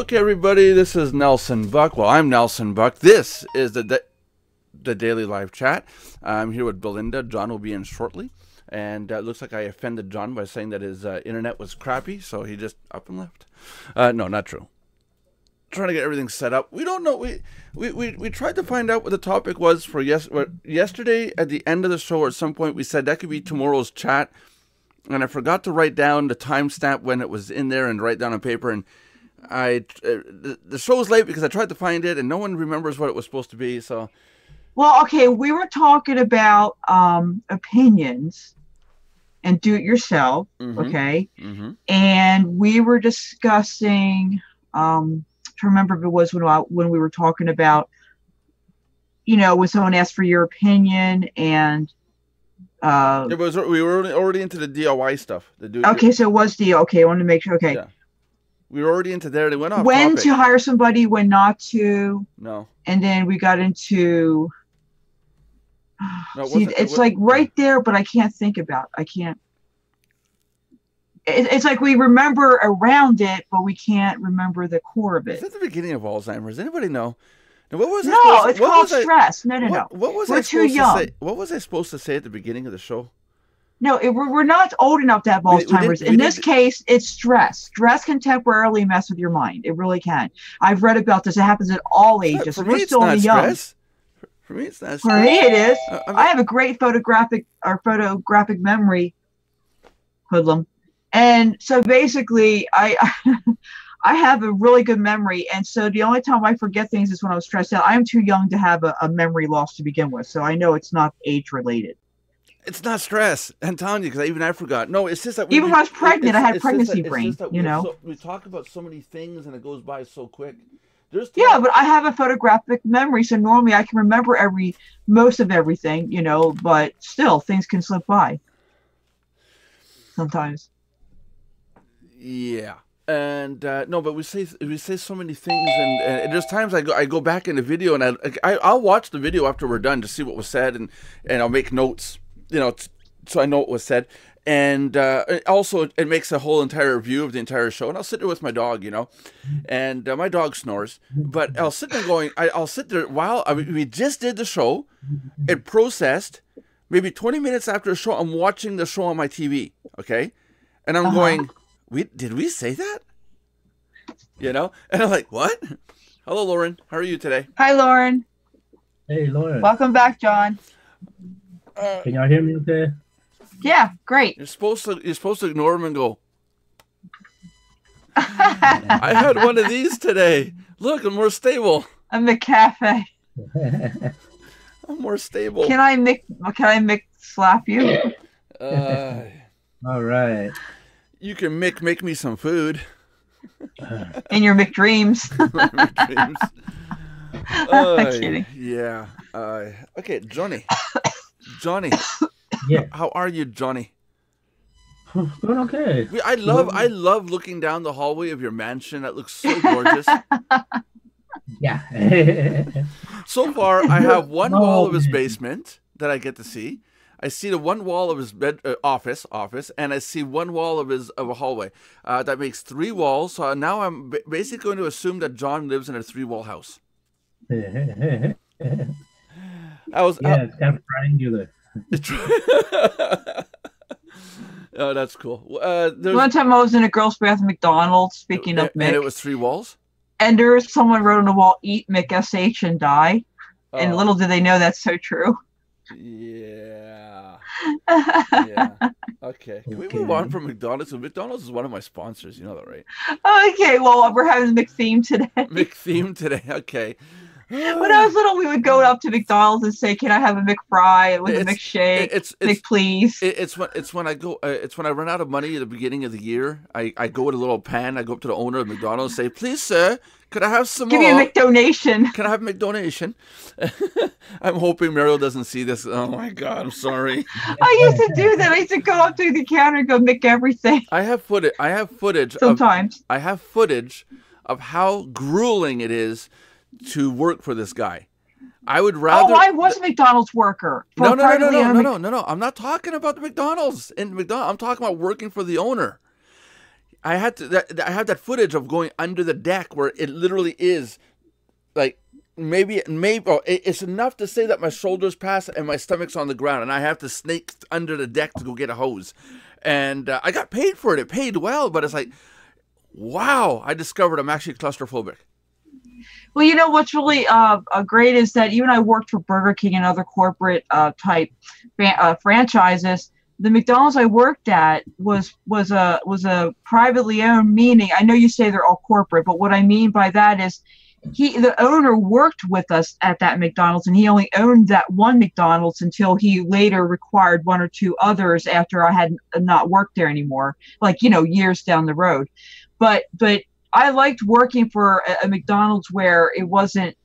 Okay, everybody, this is Nelson Buck. Well, I'm Nelson Buck. This is the Daily Live Chat. I'm here with Belinda. John will be in shortly. And it looks like I offended John by saying that his internet was crappy, so he just up and left. No, not true. Trying to get everything set up. We don't know. We tried to find out what the topic was for yesterday. At the end of the show, or at some point, we said that could be tomorrow's chat. And I forgot to write down the timestamp when it was in there and write down on paper. And the show was late because I tried to find it, and no one remembers what it was supposed to be. So, well, okay, we were talking about opinions and do-it-yourself, okay? And we were discussing, to remember if it was when we were talking about, you know, when someone asked for your opinion, and it was, we were already into the DIY stuff. Okay, so it was okay, I wanted to make sure. Okay. Yeah. We were already into there. They went off when topic. To hire somebody, when not to. No. And then we got into. No, see, it's like right there, but I can't think about. I can't. It's like we remember around it, but we can't remember the core of it. Is that the beginning of Alzheimer's? Anybody know? Now, what was no, it's called stress. No. What was We're too young. What was I supposed to say at the beginning of the show? No, we're not old enough to have Alzheimer's. In this case, it's stress. Stress can temporarily mess with your mind. It really can. I've read about this. It happens at all ages. For me, it's not stress. For me, it's not stress. For me, it is. I have a great photographic memory, hoodlum. And so basically, I have a really good memory. And so the only time I forget things is when I was stressed out. I'm too young to have a memory loss to begin with. So I know it's not age-related. It's not stress. I'm telling you, because I forgot. No, it's just that even when I was pregnant, I had pregnancy brain. You know, we talk about so many things and it goes by so quick. Yeah, but I have a photographic memory, so normally I can remember most of everything. You know, but still, things can slip by sometimes. Yeah. And no, but we say so many things, and there's times I go back in the video and I'll watch the video after we're done to see what was said, and I'll make notes. You know, so I know what was said, and also it makes a whole entire review of the entire show. And I'll sit there with my dog, you know, and my dog snores, but I'll sit there going, I'll sit there while we just did the show. It processed. Maybe 20 minutes after the show, I'm watching the show on my TV, okay, and I'm going, did we say that? You know, and I'm like, what? Hello, Lauren. How are you today? Hi, Lauren. Hey, Lauren. Welcome back, John. Can y'all hear me okay? Yeah, great. You're supposed to ignore him and go, I had one of these today. Look, I'm more stable. I'm at cafe. I'm more stable. Can I slap you? All right. You can make me some food. In your McDreams. McDreams. I'm kidding. Yeah. Okay, Johnny. Yeah. How are you, Johnny? Doing okay. I love looking down the hallway of your mansion. That looks so gorgeous. Yeah. So far, I have one wall of his basement that I get to see. I see the one wall of his office, and I see one wall of a hallway. That makes 3 walls. So now I'm basically going to assume that John lives in a 3-wall house. It's kind of triangular. Oh, that's cool. One time I was in a girl's bathroom at McDonald's, speaking of Mick. And it was 3 walls? And there was someone wrote on the wall, "Eat Mick SH and die." And little did they know that's so true. Yeah. Yeah. Okay. Can we move on from McDonald's? So McDonald's is one of my sponsors. You know that, right? Okay. Well, we're having McTheme today. McTheme today. Okay. When I was little, we would go up to McDonald's and say, "Can I have a McFry with a McShake? McPlease?" It's when I go. It's when I run out of money at the beginning of the year. I go with a little pan. I go up to the owner of McDonald's and say, "Please, sir, could I have some more? Give me a McDonation. Can I have a McDonation?" I'm hoping Meryl doesn't see this. Oh my God, I'm sorry. I used to do that. I used to go up to the counter and go Mick everything. I have footage. Sometimes. I have footage of how grueling it is to work for this guy. I would rather. Oh, I was a McDonald's worker. No. I'm not talking about the McDonald's. I'm talking about working for the owner. I had to. I have that footage of going under the deck where it literally is, like maybe oh, it's enough to say that my shoulders pass and my stomach's on the ground, and I have to snake under the deck to go get a hose, and I got paid for it. It paid well, but it's like, wow! I discovered I'm actually claustrophobic. Well, you know what's really great is that even I worked for Burger King and other corporate type franchises. The McDonald's I worked at was a privately owned, meaning I know you say they're all corporate, but what I mean by that is the owner worked with us at that McDonald's, and he only owned that one McDonald's until he later required one or two others after I had not worked there anymore, like, you know, years down the road. But I liked working for a McDonald's where it wasn't,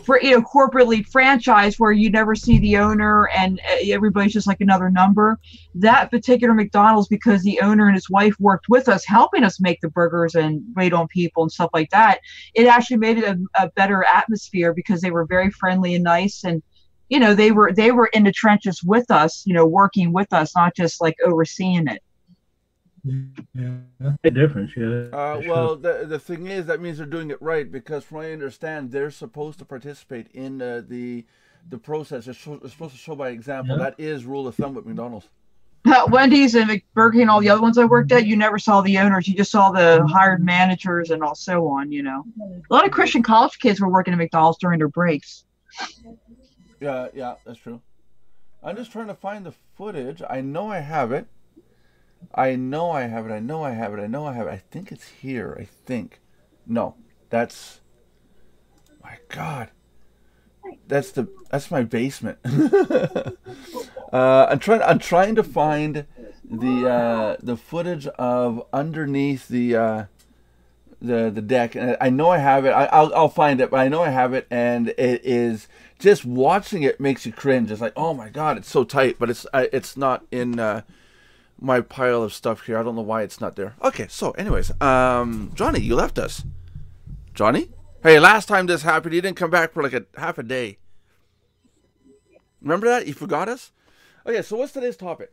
for, you know, corporately franchised, where you never see the owner and everybody's just like another number. That particular McDonald's, because the owner and his wife worked with us, helping us make the burgers and wait on people and stuff like that, it actually made it a better atmosphere because they were very friendly and nice, and you know, they were in the trenches with us, you know, working with us, not just like overseeing it. Yeah, that's a difference. Yeah. Well, the thing is, that means they're doing it right, because from what I understand, they're supposed to participate in the process. They're supposed to show by example. Yeah. That is rule of thumb with McDonald's. Wendy's and Burger King and all the other ones I worked at, you never saw the owners. You just saw the hired managers and all so on, you know. A lot of Christian college kids were working at McDonald's during their breaks. Yeah, that's true. I'm just trying to find the footage. I know I have it. I think it's here. I think. No, that's. My God. That's my basement. I'm trying to find the footage of underneath the deck, and I know I have it. I'll find it, but I know I have it, and it is just watching it makes you cringe. It's like, oh my God, it's so tight, but it's not in my pile of stuff here. I don't know why it's not there. Okay, so anyways, Johnny, you left us. Johnny? Hey, last time this happened, you didn't come back for like half a day. Remember that? You forgot us? Okay, so what's today's topic?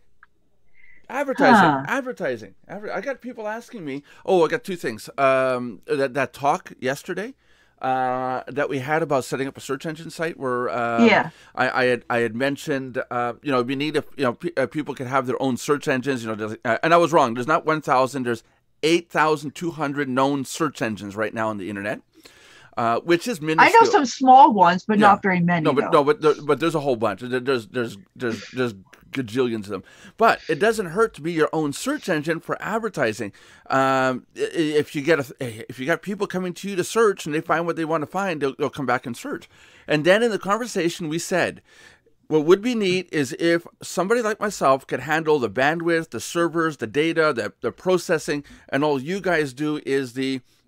Advertising. I got people asking me. Oh, I got two things. That talk yesterday that we had about setting up a search engine site, where I had mentioned, you know, we need, if you know, people can have their own search engines, you know, and I was wrong. There's not 1,000. There's 8,200 known search engines right now on the internet. Which is minuscule. I know some small ones, but not very many. But there's a whole bunch. There's gajillions of them. But it doesn't hurt to be your own search engine for advertising. If you got people coming to you to search and they find what they want to find, they'll come back and search. And then in the conversation we said, what would be neat is if somebody like myself could handle the bandwidth, the servers, the data, the processing, and all you guys do is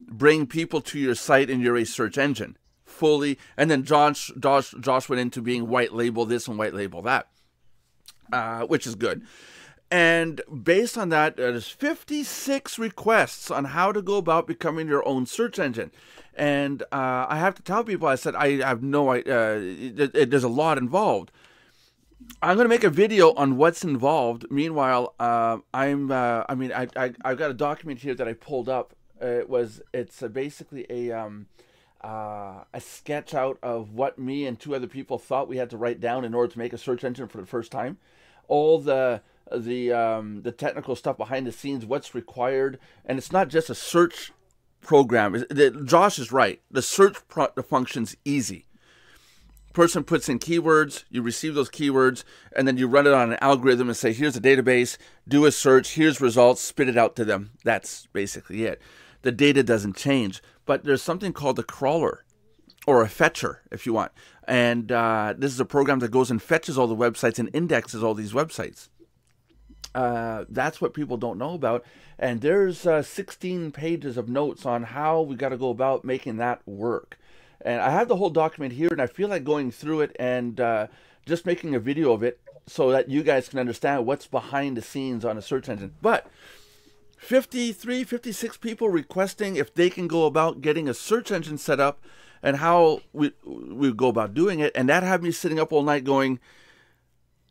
bring people to your site and you're a search engine fully. And then Josh went into being white label this and white label that, which is good. And based on that, there's 56 requests on how to go about becoming your own search engine. And I have to tell people, I said, I have no idea. There's a lot involved. I'm going to make a video on what's involved. Meanwhile, I've got a document here that I pulled up. It's basically a sketch out of what me and two other people thought we had to write down in order to make a search engine for the first time. All the technical stuff behind the scenes, what's required, and it's not just a search program. Josh is right. The search function's easy. Person puts in keywords, you receive those keywords, and then you run it on an algorithm and say, here's a database, do a search, here's results, spit it out to them. That's basically it. The data doesn't change, but there's something called a crawler, or a fetcher, if you want. And this is a program that goes and fetches all the websites and indexes all these websites. That's what people don't know about. And there's 16 pages of notes on how we got to go about making that work. And I have the whole document here, and I feel like going through it and just making a video of it so that you guys can understand what's behind the scenes on a search engine. But 56 people requesting if they can go about getting a search engine set up and how we go about doing it. And that had me sitting up all night going,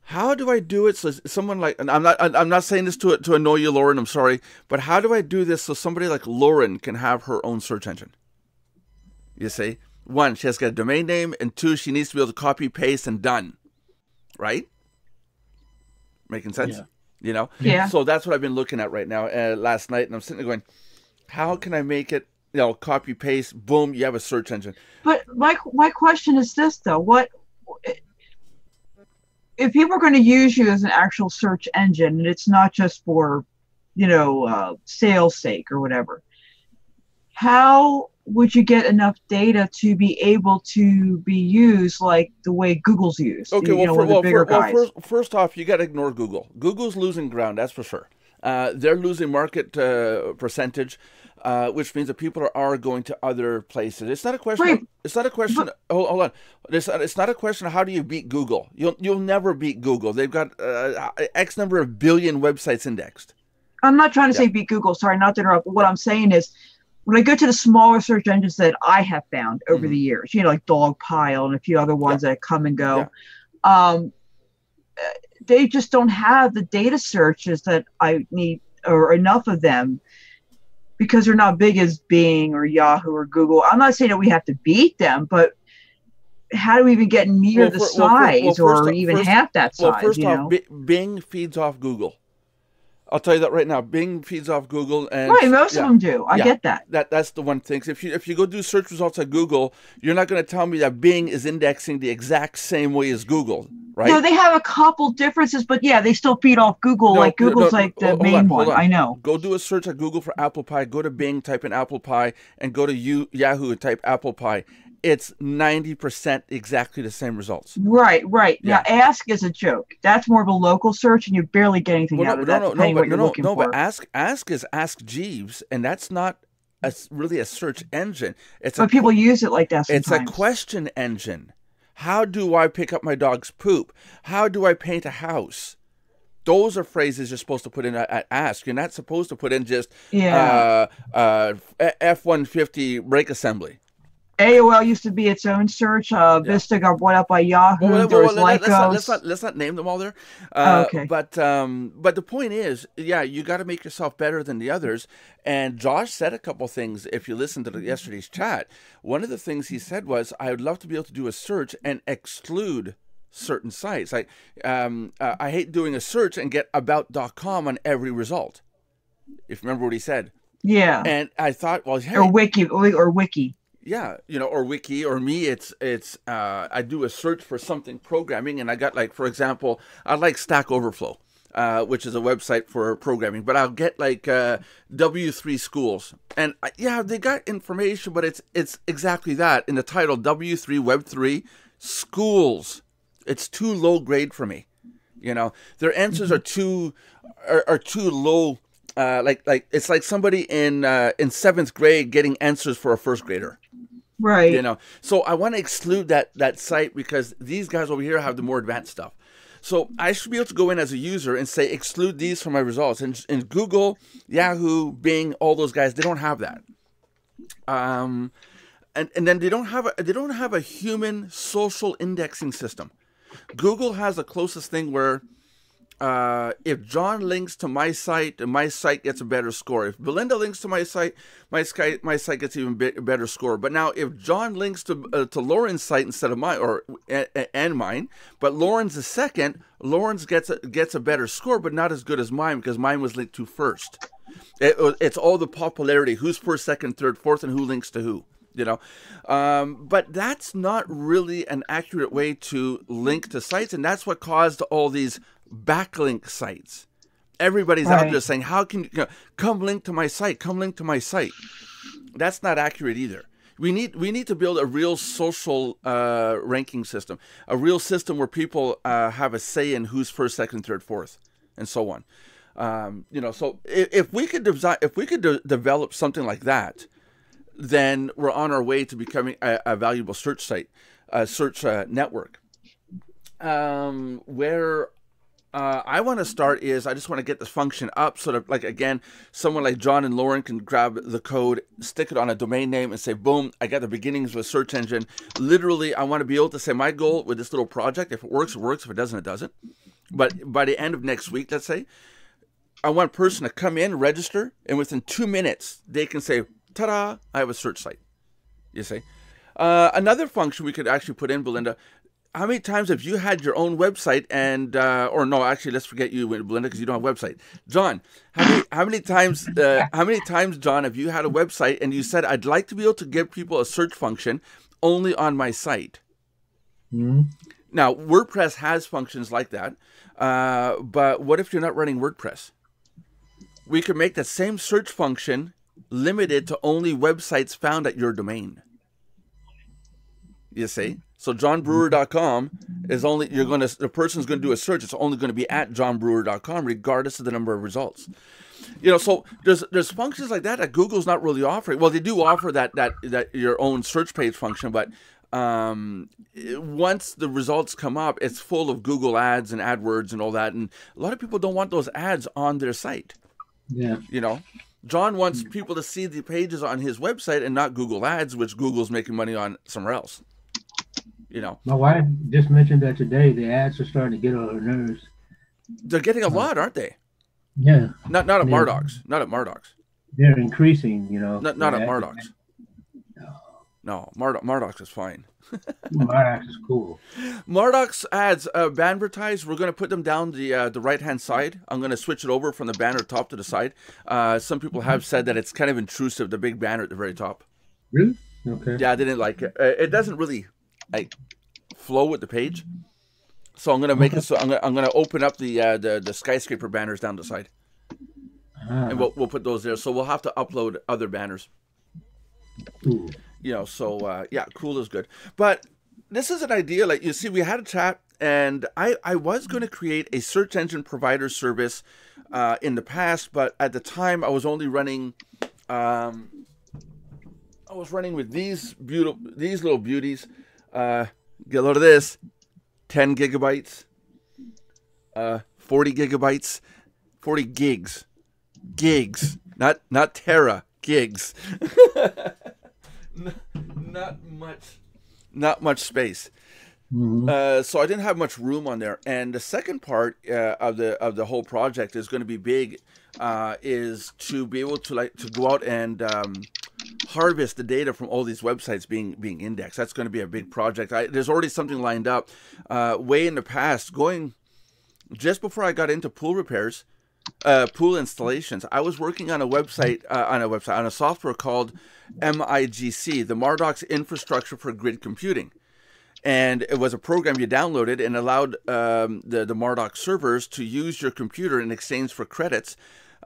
How do I do it so someone like, and I'm not saying this to annoy you, Lauren, I'm sorry, but how do I do this so somebody like Lauren can have her own search engine? You see, one, she has to get a domain name, and two, she needs to be able to copy, paste, and done. Right? Making sense? Yeah. You know? Yeah. So that's what I've been looking at right now, last night, and I'm sitting there going, how can I make it, copy, paste, boom, you have a search engine. But my question is this, though. What if people are going to use you as an actual search engine, and it's not just for, sales sake or whatever? How would you get enough data to be able to be used like the way Google's used? Okay, first off, you got to ignore Google. Google's losing ground, that's for sure. They're losing market percentage, which means that people are going to other places. It's not a question. Right. It's not a question. Hold on. It's not a question of how do you beat Google. You'll never beat Google. They've got X number of billion websites indexed. I'm not trying to say beat Google. Sorry, not to interrupt. But what I'm saying is, when I go to the smaller search engines that I have found over the years, like Dogpile and a few other ones that come and go, they just don't have the data searches that I need, or enough of them, because they're not big as Bing or Yahoo or Google. I'm not saying that we have to beat them, but how do we even get near the size or even half that size? Well, first off, Bing feeds off Google. I'll tell you that right now. Bing feeds off Google, and most of them do. I get that. That's the one thing. So if you go do search results at Google, you're not going to tell me that Bing is indexing the exact same way as Google, right? No, they have a couple differences, but they still feed off Google. Google's the main one. I know. Go do a search at Google for apple pie. Go to Bing, type in apple pie, and go to Yahoo and type apple pie. It's 90% exactly the same results. Right. Now, Ask is a joke. That's more of a local search, and you barely get anything out of that. But Ask is Ask Jeeves, and that's not really a search engine. But people use it like that sometimes. It's a question engine. How do I pick up my dog's poop? How do I paint a house? Those are phrases you're supposed to put in at Ask. You're not supposed to put in just F-150 brake assembly. AOL used to be its own search. Vista got bought up by Yahoo. Let's not name them all there. Okay. But the point is, you got to make yourself better than the others. And Josh said a couple things. If you listened to yesterday's chat, one of the things he said was, "I would love to be able to do a search and exclude certain sites. Like, I hate doing a search and get about.com on every result." If you remember what he said. Yeah. And I thought, well, hey, or wiki. Yeah, or wiki, or me, it's I do a search for something programming, and I got, like, for example, I like Stack Overflow, which is a website for programming, but I'll get like W3 schools, and they got information, but it's exactly that in the title, W3 Web3 schools. It's too low grade for me, their answers are too low. Like it's like somebody in 7th grade getting answers for a first grader. Right. So I want to exclude that site because these guys over here have the more advanced stuff. So I should be able to go in as a user and say, exclude these from my results. And Google, Yahoo, Bing, all those guys, they don't have that. And then they don't have a human social indexing system. Google has the closest thing where if John links to my site, my site gets a better score. If Belinda links to my site gets even better score. But now, if John links to Lauren's site instead of mine, and mine, but Lauren's is second, Lauren's gets a better score, but not as good as mine because mine was linked to first. It's all the popularity: who's first, second, third, fourth, and who links to who. But that's not really an accurate way to link to sites, and that's what caused all these backlink sites. Everybody's out there saying, how can you come link to my site, come link to my site. That's not accurate either. We need to build a real social ranking system, a real system where people have a say in who's first, second, third, fourth, and so on. So if we could develop something like that, then we're on our way to becoming a valuable search site, search network. Where I want to start is I just want to get this function up so that, like, again, someone like John and Lauren can grab the code, stick it on a domain name, and say, boom, I got the beginnings of a search engine. Literally, I want to be able to say my goal with this little project, if it works, it works. If it doesn't, it doesn't. But by the end of next week, let's say, I want a person to come in, register, and within 2 minutes, they can say, ta-da, I have a search site. You see? Another function we could actually put in, Belinda, how many times have you had your own website and, or no, actually, let's forget you, Belinda, because you don't have a website. John, how many times, John, have you had a website and you said, I'd like to be able to give people a search function only on my site? Mm-hmm. Now, WordPress has functions like that, but what if you're not running WordPress? We could make that same search function limited to only websites found at your domain. You see? So johnbrewer.com is only, the person's going to do a search, it's only going to be at johnbrewer.com regardless of the number of results. You know, so there's functions like that Google's not really offering. Well, they do offer that your own search page function, but once the results come up, it's full of Google ads and AdWords and all that, and a lot of people don't want those ads on their site. Yeah. You know, John wants people to see the pages on his website and not Google ads, which Google's making money on somewhere else. You know, my wife just mentioned that today. The ads are starting to get on her nerves. They're getting a lot, aren't they? Yeah. Not at Mardox. Not at Mardox. They're increasing. You know. Not at Mardox. No, Mardox is fine. Mardox is cool. Mardox ads, banvertise, we're going to put them down the right-hand side. I'm going to switch it over from the banner top to the side. Some people have said that it's kind of intrusive, the big banner at the very top. Really? Okay. Yeah, I didn't like it. It doesn't really like flow with the page. So I'm going to make it so I'm going to open up the skyscraper banners down the side. And we'll put those there. So we'll have to upload other banners. Ooh. You know, so yeah, cool is good. But this is an idea, like you see, we had a chat, and I was going to create a search engine provider service in the past, but at the time I was only running, with these little beauties. Get a load of this, 10 gigabytes, 40 gigabytes, 40 gigs, not tera, gigs. Not much space. Mm-hmm. So I didn't have much room on there. And the second part of the whole project is going to be big, is to be able to go out and harvest the data from all these websites being indexed. That's going to be a big project. There's already something lined up way in the past, going just before I got into pool repairs. Pool installations. I was working on a website, on a software called MIGC, the Mardox Infrastructure for Grid Computing, and it was a program you downloaded and allowed the Mardox servers to use your computer in exchange for credits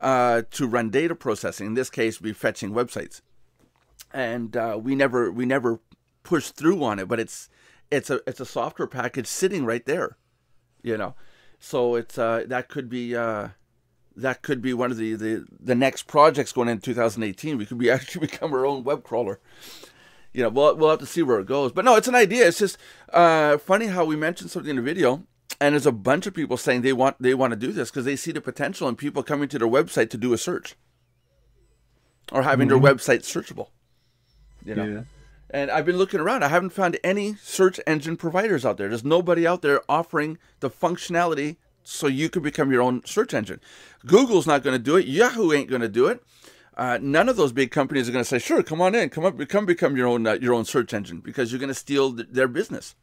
to run data processing. In this case, be fetching websites, and we never pushed through on it. But it's a software package sitting right there, you know. So it's that could be one of the next projects going into 2018. We could actually become our own web crawler. You know, we'll have to see where it goes. But no, it's an idea. It's just funny how we mentioned something in the video, and there's a bunch of people saying they want to do this because they see the potential in people coming to their website to do a search or having their website searchable. You know. Yeah. And I've been looking around. I haven't found any search engine providers out there. There's nobody out there offering the functionality so you can become your own search engine. Google's not going to do it. Yahoo ain't going to do it. None of those big companies are going to say, "Sure, come on in, become your own search engine," because you're going to steal their business.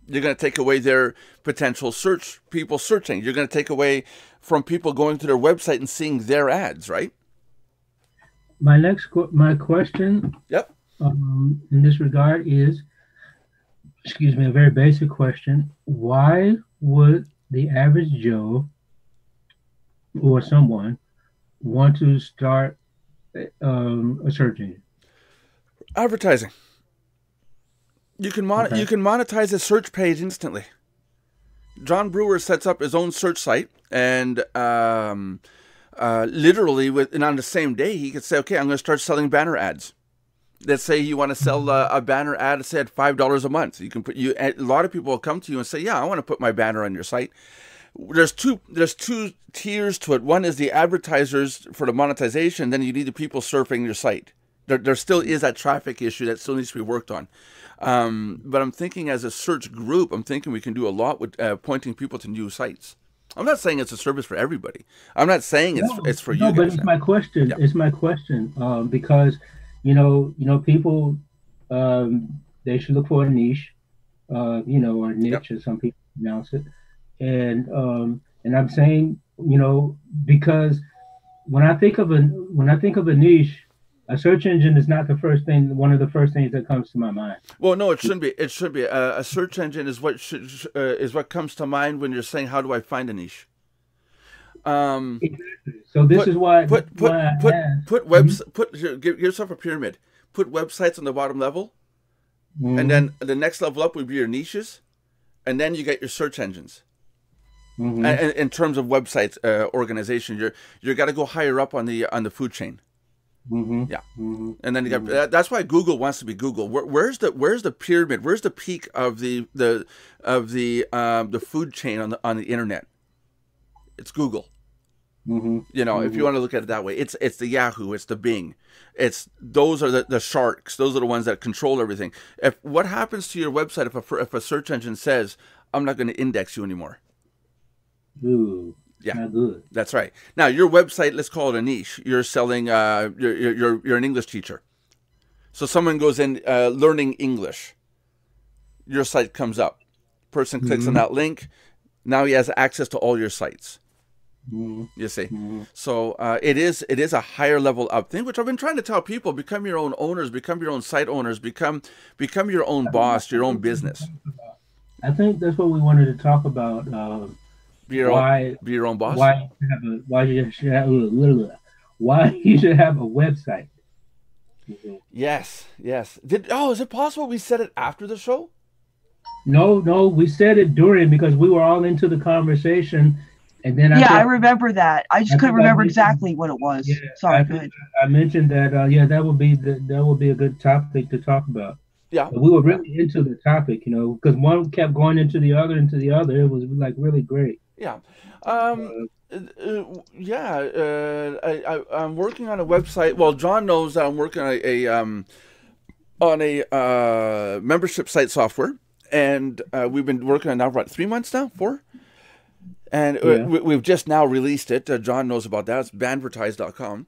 You're going to take away their potential people searching. You're going to take away from people going to their website and seeing their ads, right? My question. Yep. In this regard is, a very basic question. Why would the average Joe or someone want to start a search engine? Advertising. You can monetize a search page instantly. John Brewer sets up his own search site, and literally on the same day he could say, "Okay, I'm going to start selling banner ads." Let's say you want to sell a banner ad, say at $5 a month. A lot of people will come to you and say, "Yeah, I want to put my banner on your site." There's two tiers to it. One is the advertisers for the monetization. Then you need the people surfing your site. There still is that traffic issue that still needs to be worked on. But I'm thinking as a search group, I'm thinking we can do a lot with pointing people to new sites. I'm not saying it's a service for everybody. I'm not saying it's for you no, but guys. it's my question. Yeah. It's my question because people they should look for a niche, or niche, as some people pronounce it, and I'm saying because when I think of a niche, a search engine is not one of the first things that comes to my mind. Well, no, it shouldn't be. It should be a search engine is what comes to mind when you're saying how do I find a niche. Exactly. So this is why give yourself a pyramid. Put websites on the bottom level, Mm-hmm. and then the next level up would be your niches, and then you get your search engines. Mm-hmm. And in terms of websites organization, you're got to go higher up on the food chain. Mm-hmm. Yeah, mm-hmm. and then you got that's why Google wants to be Google. Where's the pyramid? Where's the peak of the food chain on the internet? It's Google. Mm-hmm. If you want to look at it that way, it's the Yahoo, it's the Bing, those are the sharks. Those are the ones that control everything. What happens to your website if a search engine says I'm not going to index you anymore? Ooh, yeah, not good. That's right. Now your website, let's call it a niche. You're selling. You're an English teacher, so someone goes in learning English. Your site comes up. Person clicks on that link. Now he has access to all your sites. You see, so it is a higher level up thing, which I've been trying to tell people: become your own owners, become your own site owners, become your own boss, your own business. I think that's what we wanted to talk about. Be your own boss. Why you should have a website? Yes. Is it possible we said it after the show? No, we said it during because we were all into the conversation. And then I remember that. I just couldn't remember exactly what it was. Yeah, sorry, go ahead. I mentioned that. That would be a good topic to talk about. Yeah, but we were really into the topic, because one kept going into the other. It was like really great. Yeah, I'm working on a website. Well, John knows that I'm working on a membership site software, and we've been working on that for 3 months now, 4. And we've just now released it. John knows about that. It's bandvertise.com.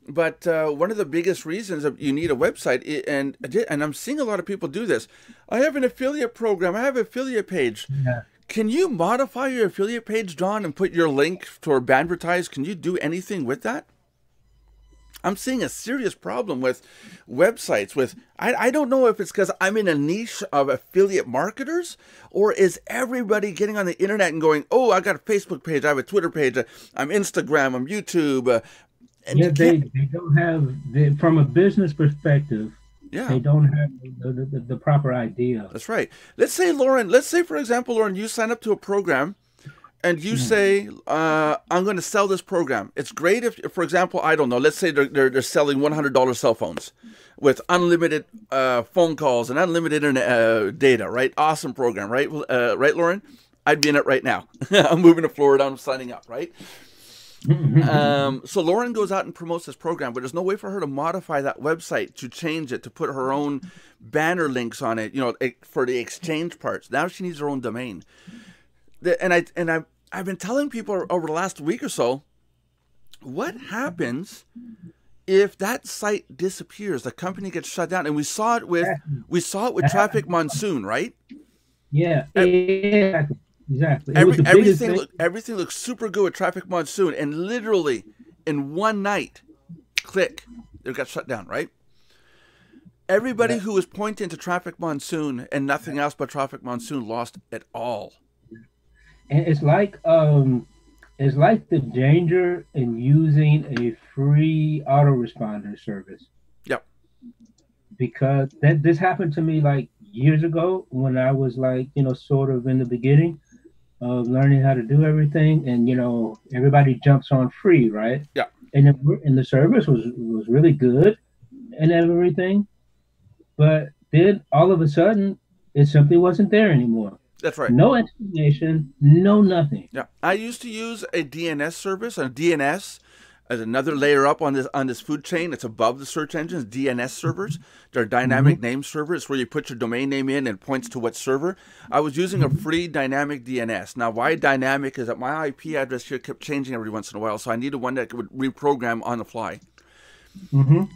But one of the biggest reasons that you need a website, and I'm seeing a lot of people do this. I have an affiliate program. I have an affiliate page. Yeah. Can you modify your affiliate page, John, and put your link for Bandvertise? Can you do anything with that? I'm seeing a serious problem with websites I don't know if it's because I'm in a niche of affiliate marketers, or is everybody getting on the internet and going, oh, I got a Facebook page, I have a Twitter page, I'm Instagram, I'm YouTube. They don't have, from a business perspective, they don't have the proper idea. That's right. Let's say, for example, Lauren, you sign up to a program, and you say, I'm going to sell this program. It's great if, for example, I don't know, let's say they're selling $100 cell phones with unlimited phone calls and unlimited internet data, right? Awesome program, right? Right, Lauren? I'd be in it right now. I'm moving to Florida. I'm signing up, right? So Lauren goes out and promotes this program, but there's no way for her to modify that website, to change it, to put her own banner links on it, for the exchange parts. Now she needs her own domain. And I've been telling people over the last week or so, what happens if that site disappears? The company gets shut down, and we saw it with Traffic Monsoon, right? Yeah, exactly. Everything looks super good with Traffic Monsoon, and literally in one night, click, it got shut down, right? Everybody who was pointing to Traffic Monsoon and nothing else but Traffic Monsoon lost it all. And it's like the danger in using a free autoresponder service. Yep. Because this happened to me like years ago when I was like, sort of in the beginning of learning how to do everything, and everybody jumps on free, right? Yeah. And the service was really good and everything, but then all of a sudden it simply wasn't there anymore. That's right. No explanation, no nothing. Yeah. I used to use a DNS service, a DNS As another layer up on this food chain, it's above the search engines, DNS servers. They're dynamic name servers where you put your domain name in and it points to what server. I was using a free dynamic DNS. Now, why dynamic is that my IP address here kept changing every once in a while, so I needed one that would reprogram on the fly.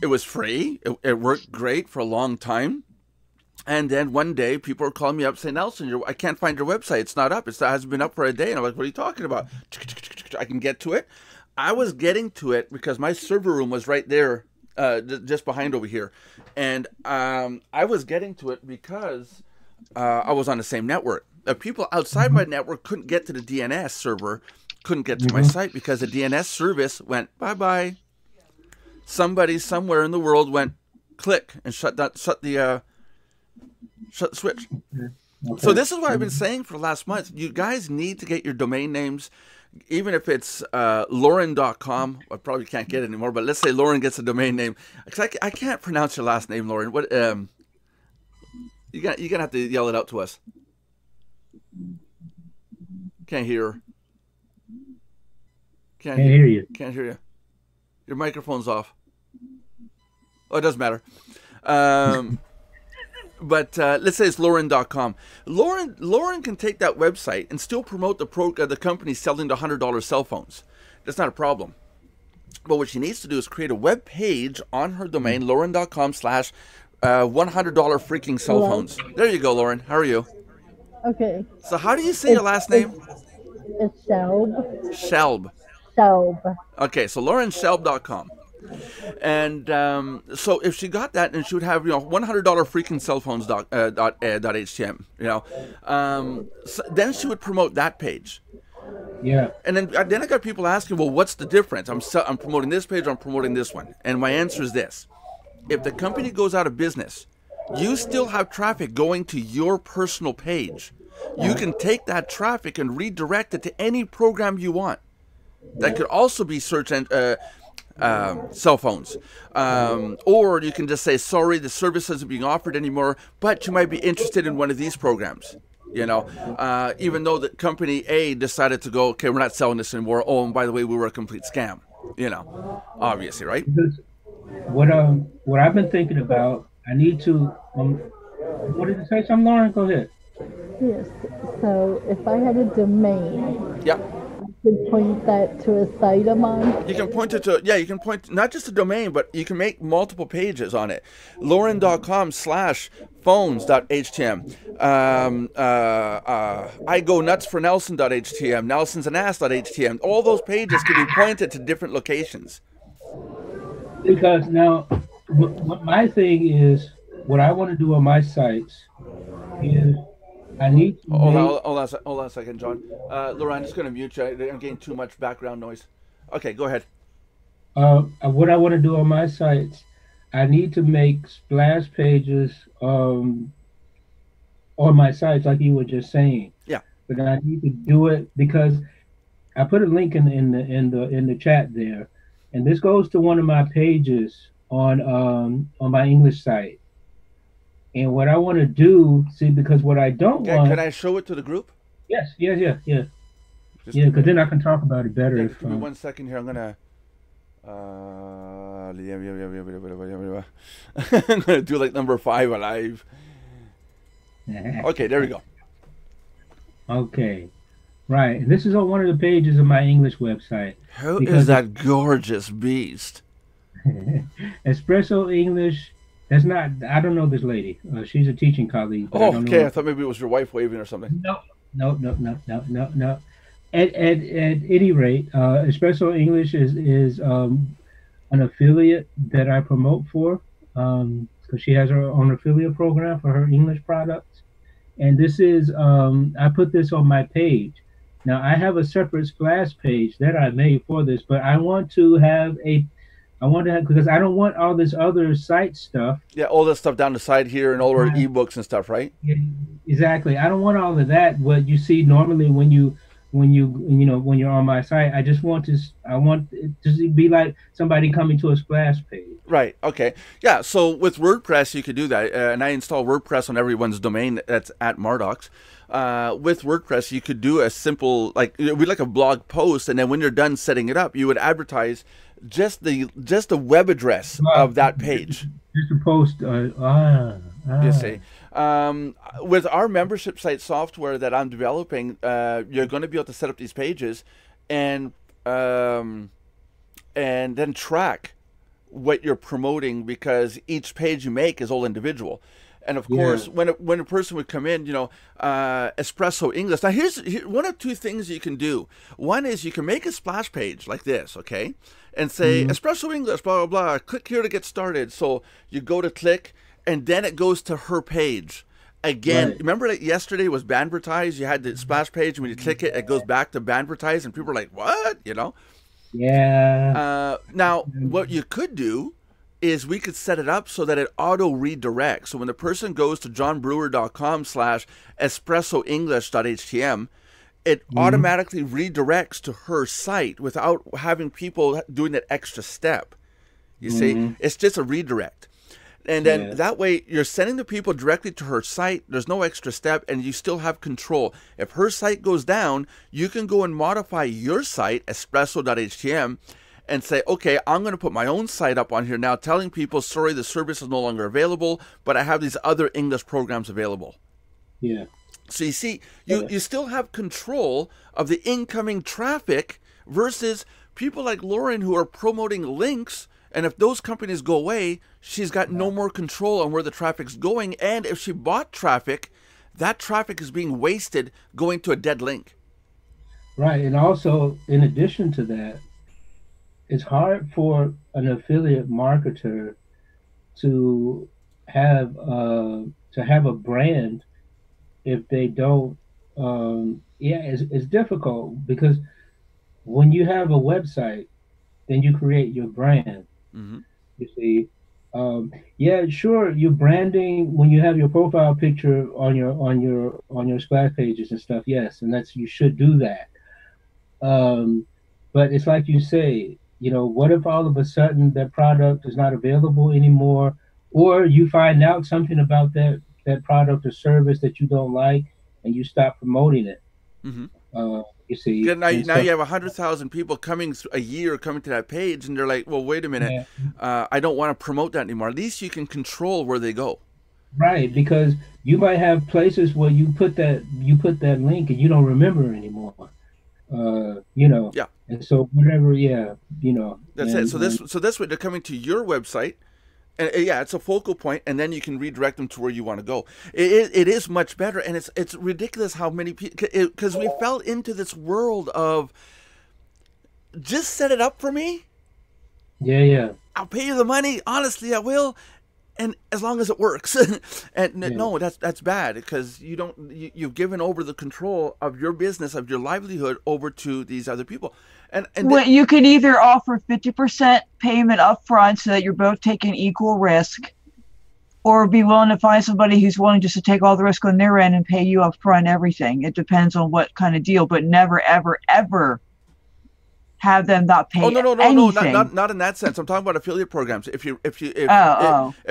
It was free. It worked great for a long time. And then one day, people were calling me up saying, Nelson, I can't find your website. It's not up. It hasn't been up for a day. And I'm like, what are you talking about? I can get to it. I was getting to it because my server room was right there, just behind over here. And I was getting to it because I was on the same network. People outside my network couldn't get to the DNS server, couldn't get to my site because the DNS service went bye-bye. Somebody somewhere in the world went click and shut the switch. Okay. So this is what I've been saying for the last month. You guys need to get your domain names, even if it's Lauren.com. I probably can't get it anymore, but let's say Lauren gets a domain name. Because I can't pronounce your last name, Lauren. What you're gonna have to yell it out to us. Can't hear her. Can't hear you. Can't hear you. Your microphone's off. Oh, it doesn't matter. But let's say it's Lauren.com. Lauren can take that website and still promote the company selling the $100 cell phones. That's not a problem. But what she needs to do is create a web page on her domain, Lauren.com /$100 freaking cell phones. There you go, Lauren. How are you? Okay. So how do you say your last name? It's Shelb. Shelb. Shelb. Okay, so LaurenShelb.com. And so if she got that, and she would have $100 freaking cell phones .htm, so then she would promote that page. Yeah. And then I got people asking, well, what's the difference? I'm promoting this page, or I'm promoting this one. And my answer is this: if the company goes out of business, you still have traffic going to your personal page. You can take that traffic and redirect it to any program you want. That could also be search and cell phones, or you can just say, sorry, the service isn't being offered anymore, but you might be interested in one of these programs, even though the company A decided to go, okay, we're not selling this anymore. Oh, and by the way, we were a complete scam, obviously, right? Because what I've been thinking about, I need to, what did you say, something, Lauren? Go ahead. Yes. So if I had a domain, yeah, could point that to a site of mine? You can point it to, you can point not just a domain, but you can make multiple pages on it. Lauren.com /phones.htm. I go nuts for Nelson.htm. Nelson's an ass.htm. All those pages can be pointed to different locations. Because now, what my thing is, what I want to do on my sites is, I need to hold on a second, John. Lauren, I'm just going to mute you. I'm getting too much background noise. Okay, go ahead. What I want to do on my sites, I need to make splash pages on my sites, like you were just saying. Yeah. But I need to do it because I put a link in the chat there, and this goes to one of my pages on my English site. And what I want to do, because what I don't want... Can I show it to the group? Yes. Yeah, because then I can talk about it better. Yeah, give me 1 second here. I'm going to... I'm going to do like number 5 alive. Okay, there we go. Okay. Right. And this is on one of the pages of my English website. Who is that gorgeous beast? Espresso English... That's not, I don't know this lady. She's a teaching colleague. Oh, okay. I thought maybe it was your wife waving or something. No. At any rate, Espresso English is an affiliate that I promote for, because she has her own affiliate program for her English products. And this is, I put this on my page. Now, I have a separate splash page that I made for this, but I want to have because I don't want all this other site stuff. Yeah, all this stuff down the side here and all our ebooks and stuff, right? Yeah, exactly. I don't want all of that. What you see normally when you when when you're on my site. I want it to be like somebody coming to a splash page. Right. Okay. Yeah. So with WordPress, you could do that, and I install WordPress on everyone's domain that's at Mardox. With WordPress, you could do a simple, like, it would be like a blog post, and then when you're done setting it up, you would advertise just the web address of that page. Just a post. You see, with our membership site software that I'm developing, you're going to be able to set up these pages, and then track what you're promoting, because each page you make is all individual. And of course, when a person would come in, Espresso English. Now, here's one of two things you can do. One is you can make a splash page like this, okay, and say Espresso English, blah blah blah. Click here to get started. So you go to click, and then it goes to her page. Again, remember that yesterday was Banvertise? You had the splash page, and when you click it, it goes back to Banvertise, and people are like, "What?" Yeah. Now, what you could do is we could set it up so that it auto redirects. So when the person goes to johnbrewer.com/espressoenglish.htm, it automatically redirects to her site without having people doing that extra step. You see, it's just a redirect. And then that way you're sending the people directly to her site. There's no extra step, and you still have control. If her site goes down, you can go and modify your site, espresso.htm, and say, okay, I'm going to put my own site up on here now, telling people, sorry, the service is no longer available, but I have these other English programs available. Yeah. So you see, you still have control of the incoming traffic versus people like Lauren who are promoting links. And if those companies go away, she's got no more control on where the traffic's going. And if she bought traffic, that traffic is being wasted going to a dead link. Right. And also, in addition to that, it's hard for an affiliate marketer to have a brand if they don't. It's difficult, because when you have a website, then you create your brand. You see, sure, you're branding when you have your profile picture on your splash pages and stuff. Yes, and you should do that. But it's like you say, what if all of a sudden that product is not available anymore, or you find out something about that product or service that you don't like, and you stop promoting it. You see, now you have 100,000 people coming a year coming to that page, and they're like, well, wait a minute, I don't want to promote that anymore. At least you can control where they go. Right, because you might have places where you put that link and you don't remember anymore. And so whatever, that's it. So this way they're coming to your website, and it's a focal point, and then you can redirect them to where you want to go. It is much better, and it's ridiculous how many people, because we fell into this world of just set it up for me. I'll pay you the money. Honestly, I will. And as long as it works, and no, that's bad, because you've given over the control of your business, of your livelihood, over to these other people. And you could either offer 50% payment up front so that you're both taking equal risk, or be willing to find somebody who's willing just to take all the risk on their end and pay you up front everything. It depends on what kind of deal, but never, ever, ever have them not pay anything. Not in that sense. I'm talking about affiliate programs. If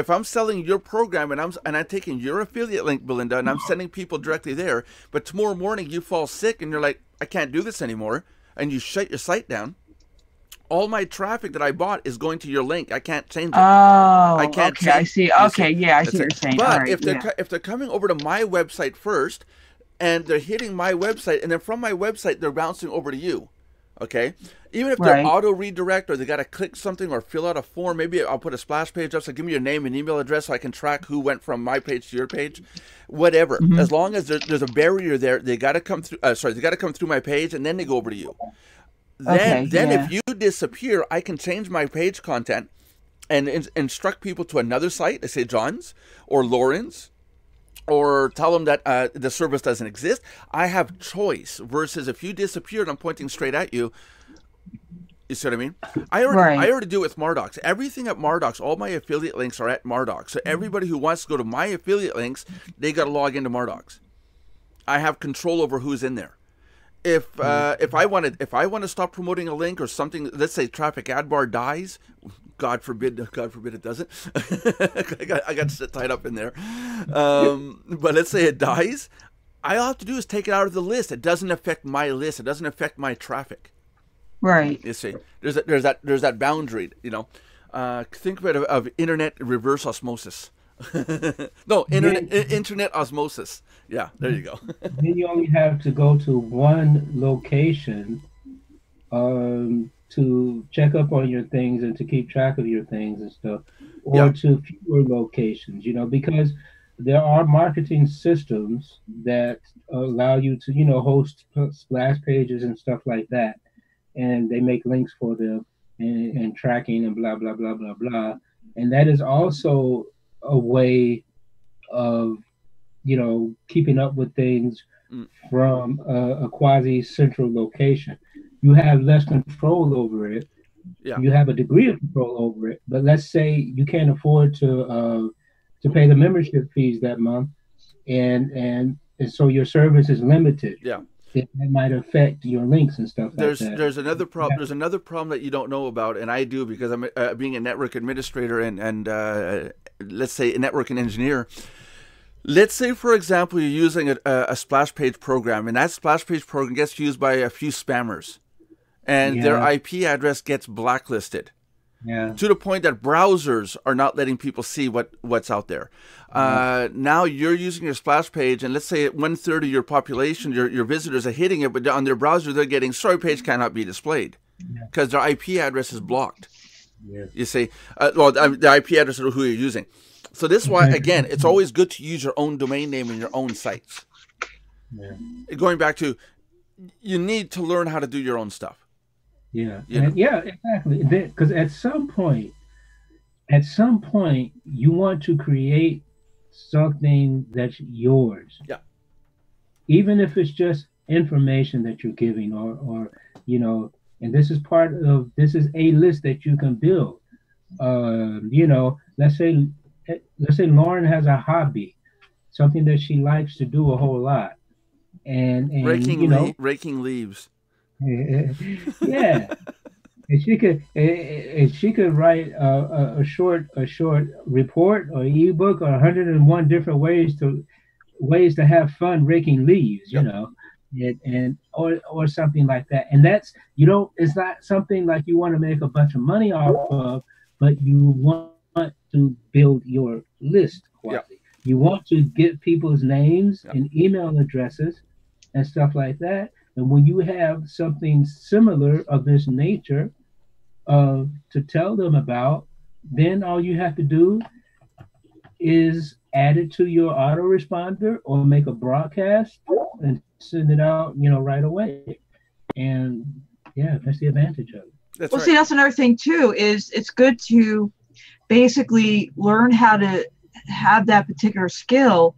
I'm selling your program and I'm taking your affiliate link, Belinda, and I'm sending people directly there, but tomorrow morning you fall sick and you're like, I can't do this anymore, and you shut your site down, all my traffic that I bought is going to your link. I can't change it. I can't change. I see. Okay, yeah, I see what you're saying. But if they're coming over to my website first, and they're hitting my website, and then from my website they're bouncing over to you. Okay, even if they're auto redirect, or they got to click something or fill out a form, maybe I'll put a splash page up. So give me your name and email address so I can track who went from my page to your page. Whatever, as long as there's a barrier there, they got to come through. They got to come through my page, and then they go over to you. Then if you disappear, I can change my page content and instruct people to another site. I say John's or Lauren's, or tell them that the service doesn't exist. I have choice, versus if you disappear and I'm pointing straight at you. You see what I mean? I already do it with Mardox. Everything at Mardox, all my affiliate links are at Mardox. So everybody who wants to go to my affiliate links, they got to log into Mardox. I have control over who's in there. if I want to stop promoting a link or something, let's say traffic ad bar dies, God forbid it doesn't. I got tied up in there. But let's say it dies, all I have to do is take it out of the list. It doesn't affect my list. It doesn't affect my traffic. Right. You see, there's that boundary. Think about it of internet reverse osmosis. No, internet osmosis. Yeah, there you go. Then you only have to go to one location to check up on your things and to keep track of your things and stuff, or to fewer locations, because there are marketing systems that allow you to, host splash pages and stuff like that. And they make links for them and tracking and blah, blah, blah, blah, blah. And that is also a way of, keeping up with things from a quasi-central location. You have less control over it. Yeah. You have a degree of control over it. But let's say you can't afford to pay the membership fees that month, and so your service is limited. Yeah. That might affect your links and stuff like that. There's another problem. There's another problem that you don't know about, and I do because I'm being a network administrator and let's say a networking engineer. Let's say, for example, you're using a splash page program, and that splash page program gets used by a few spammers, and their IP address gets blacklisted. Yeah. To the point that browsers are not letting people see what's out there. Now you're using your splash page, and let's say 1/3 of your population, your visitors are hitting it, but on their browser they're getting story page cannot be displayed because their IP address is blocked. Yes. You see, the IP address of who you're using. So this is why, again, it's always good to use your own domain name in your own sites. Yeah. Going back to, you need to learn how to do your own stuff. Yeah, yeah, exactly. Because at some point, you want to create something that's yours. Yeah. Even if it's just information that you're giving, or and this is a list that you can build. Let's say Lauren has a hobby, something that she likes to do a whole lot, and raking leaves. Yeah, and she could write a short report or ebook or 101 different ways to have fun raking leaves, or something like that. And that's it's not something like you want to make a bunch of money off of, but you want to build your list quality. You want to get people's names and email addresses and stuff like that. And when you have something similar of this nature to tell them about, then all you have to do is add it to your autoresponder or make a broadcast and send it out, right away. And that's the advantage of it. See, that's another thing too, is it's good to basically learn how to have that particular skill.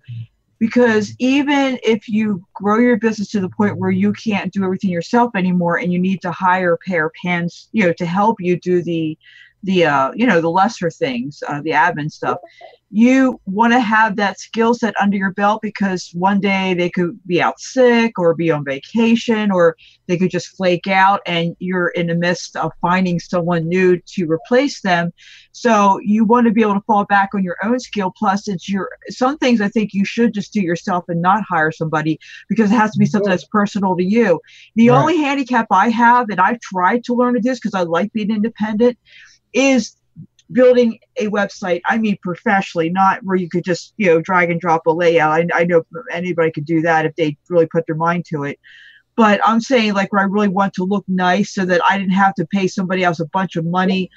Because even if you grow your business to the point where you can't do everything yourself anymore, and you need to hire a pair of hands, to help you do the lesser things, the admin stuff, you want to have that skill set under your belt, because one day they could be out sick or be on vacation, or they could just flake out, and you're in the midst of finding someone new to replace them. So you want to be able to fall back on your own skill. Plus, some things I think you should just do yourself and not hire somebody, because it has to be something that's personal to you. The only handicap I have, and I've tried to learn to do this because I like being independent, is building a website. I mean, professionally, not where you could just, drag and drop a layout. I know anybody could do that if they really put their mind to it. But I'm saying, like, where I really want to look nice so that I didn't have to pay somebody else a bunch of money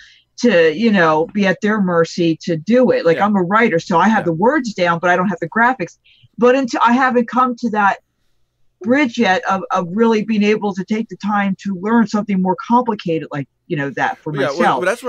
to, be at their mercy to do it. Like, I'm a writer, so I have the words down, but I don't have the graphics. But until I haven't come to that bridge yet of really being able to take the time to learn something more complicated, like, that for myself. Well, that's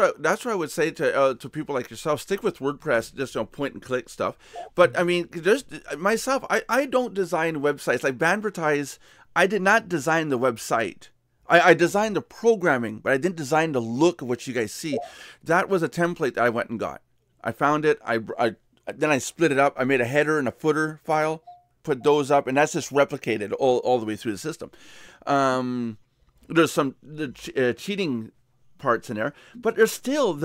what I would say to people like yourself. Stick with WordPress, just point and click stuff. But I mean, just myself, I don't design websites like Banvertise. I did not design the website. I designed the programming, but I didn't design the look of what you guys see. That was a template that I went and got. I found it. Then I split it up. I made a header and a footer file. put those up, and that's just replicated all the way through the system. There's some cheating parts in there, but there's still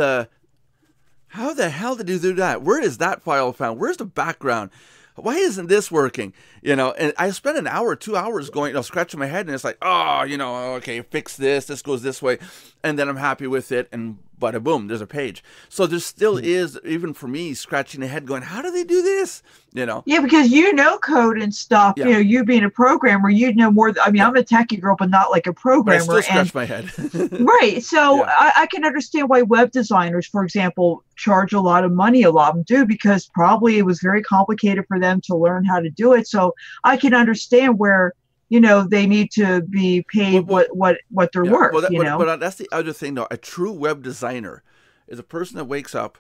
how the hell did you do that? Where is that file found? Where's the background? Why isn't this working? And I spent an hour, 2 hours going, scratching my head, and it's like, okay, fix this. This goes this way, and then I'm happy with it, and bada boom, there's a page. So there still is, even for me, scratching the head, going, how do they do this? Yeah, because code and stuff. Yeah. You being a programmer, know more. I'm a techie girl, but not like a programmer. But I still scratch my head. Right. So Yeah. I can understand why web designers, for example, charge a lot of money. A lot of them do, because probably it was very complicated for them to learn how to do it. So I can understand where they need to be paid what they're worth. But that's the other thing, though. A true web designer is a person that wakes up,